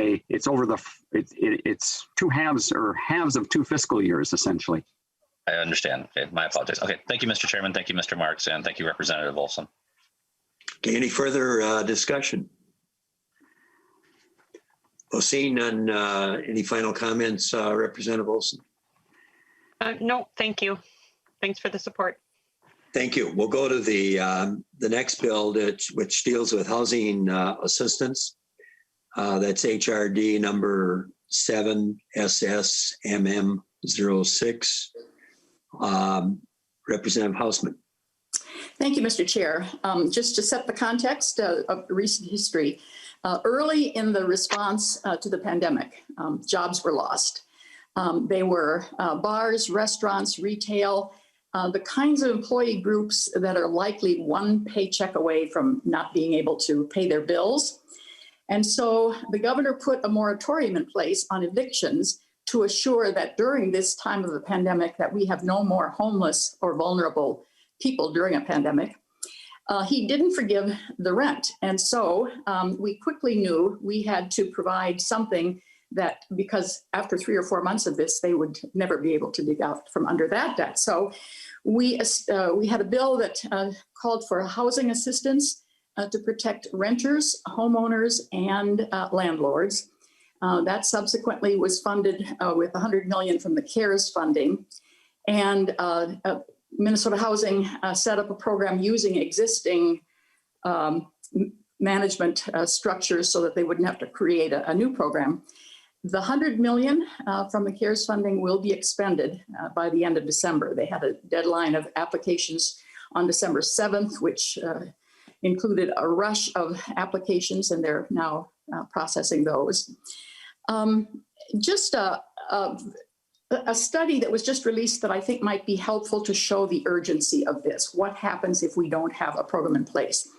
two halves or halves of 2 fiscal years, essentially. I understand. Okay, my apologies. Okay, thank you, Mr. Chairman. Thank you, Mr. Marks, and thank you, Representative Olsen. Okay, any further discussion? Well, seeing none, any final comments, Representative Olsen? No, thank you. Thanks for the support. Thank you. We'll go to the next bill, which deals with housing assistance. That's HRD number 7 SSMM06. Representative Hausman. Thank you, Mr. Chair. Just to set the context of recent history, early in the response to the pandemic, jobs were lost. They were bars, restaurants, retail, the kinds of employee groups that are likely one paycheck away from not being able to pay their bills. And so the governor put a moratorium in place on evictions to assure that during this time of the pandemic that we have no more homeless or vulnerable people during a pandemic. He didn't forgive the rent. And so we quickly knew we had to provide something that, because after 3 or 4 months of this, they would never be able to dig out from under that debt. So we had a bill that called for housing assistance to protect renters, homeowners, and landlords. That subsequently was funded with $100 million from the CARES funding. And Minnesota Housing set up a program using existing management structures so that they wouldn't have to create a new program. The $100 million from the CARES funding will be expended by the end of December. They had a deadline of applications on December 7th, which included a rush of applications, and they're now processing those. Just a study that was just released that I think might be helpful to show the urgency of this. What happens if we don't have a program in place?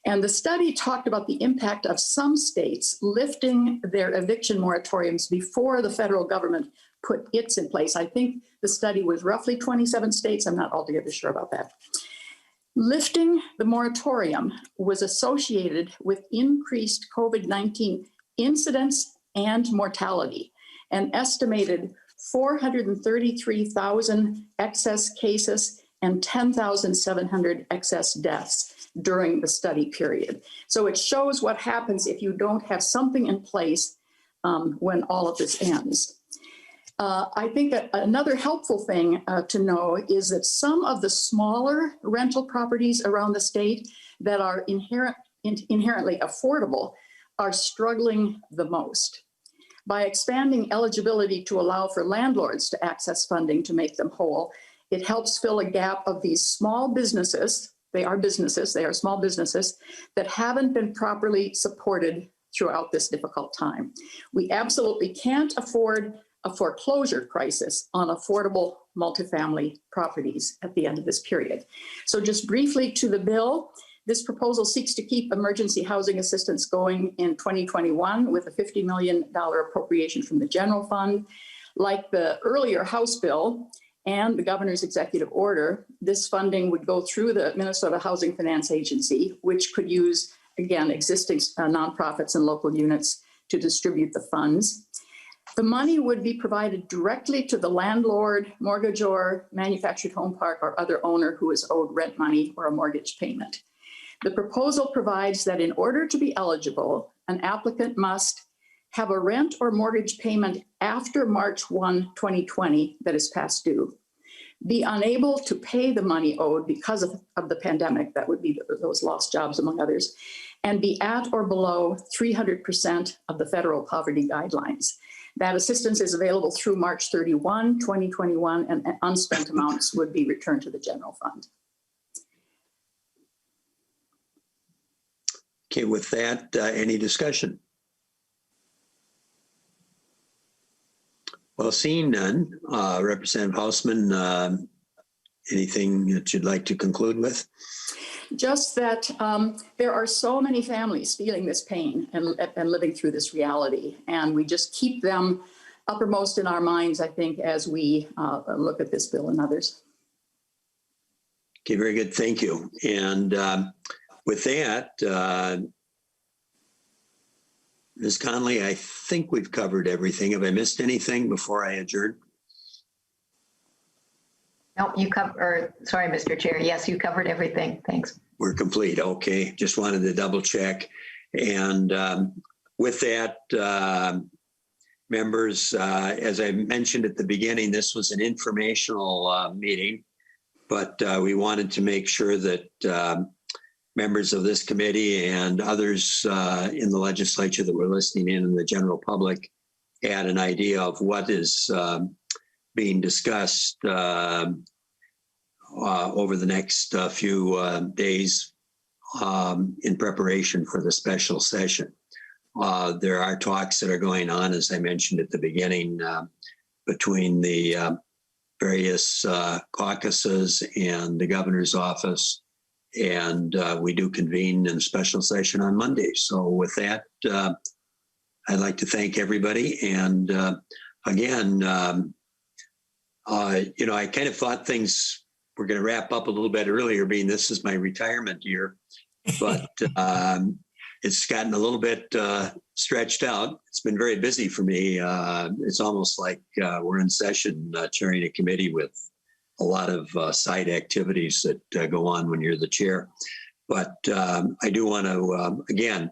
And the study talked about the impact of some states lifting their eviction moratoriums before the federal government put its in place. I think the study was roughly 27 states. I'm not altogether sure about that. Lifting the moratorium was associated with increased COVID-19 incidence and mortality, an estimated 433,000 excess cases and 10,700 excess deaths during the study period. So it shows what happens if you don't have something in place when all of this ends. I think that another helpful thing to know is that some of the smaller rental properties around the state that are inherently affordable are struggling the most. By expanding eligibility to allow for landlords to access funding to make them whole, it helps fill a gap of these small businesses. They are businesses, they are small businesses that haven't been properly supported throughout this difficult time. We absolutely can't afford a foreclosure crisis on affordable multifamily properties at the end of this period. So just briefly to the bill, this proposal seeks to keep emergency housing assistance going in 2021 with a $50 million appropriation from the general fund. Like the earlier House bill and the governor's executive order, this funding would go through the Minnesota Housing Finance Agency, which could use, again, existing nonprofits and local units to distribute the funds. The money would be provided directly to the landlord, mortgagor, manufactured home park, or other owner who is owed rent money or a mortgage payment. The proposal provides that in order to be eligible, an applicant must have a rent or mortgage payment after March 1, 2020 that is past due, be unable to pay the money owed because of the pandemic, that would be those lost jobs among others, and be at or below 300% of the federal poverty guidelines. That assistance is available through March 31, 2021, and unspent amounts would be returned to the general fund. Okay, with that, any discussion? Well, seeing none, Representative Hausman, anything that you'd like to conclude with? just that there are so many families feeling this pain and living through this reality. And we just keep them uppermost in our minds, I think, as we look at this bill and others. Okay, very good. Thank you. And with that, Ms. Conley, I think we've covered everything. Have I missed anything before I adjourn? Nope, sorry, Mr. Chair. Yes, you covered everything. Thanks. We're complete. Okay, just wanted to double check. And with that, members, as I mentioned at the beginning, this was an informational meeting, but we wanted to make sure that members of this committee and others in the legislature that were listening in and the general public had an idea of what is being discussed over the next few days in preparation for the special session. There are talks that are going on, as I mentioned at the beginning, between the various caucuses and the governor's office. And we do convene in a special session on Monday. So with that, I'd like to thank everybody. And again, I kind of thought things were going to wrap up a little bit earlier, being this is my retirement year, but it's gotten a little bit stretched out. It's been very busy for me. It's almost like we're in session chairing a committee with a lot of side activities that go on when you're the chair. But I do want to, again,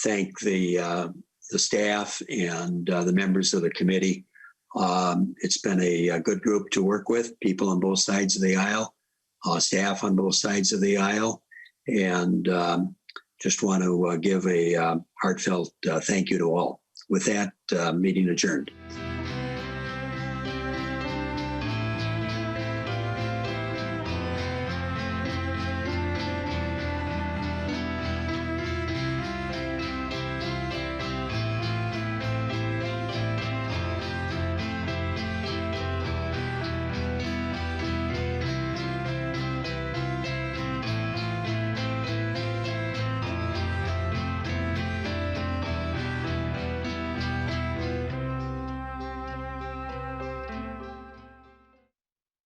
thank the staff and the members of the committee. It's been a good group to work with, people on both sides of the aisle, staff on both sides of the aisle, and just want to give a heartfelt thank you to all. With that, meeting adjourned.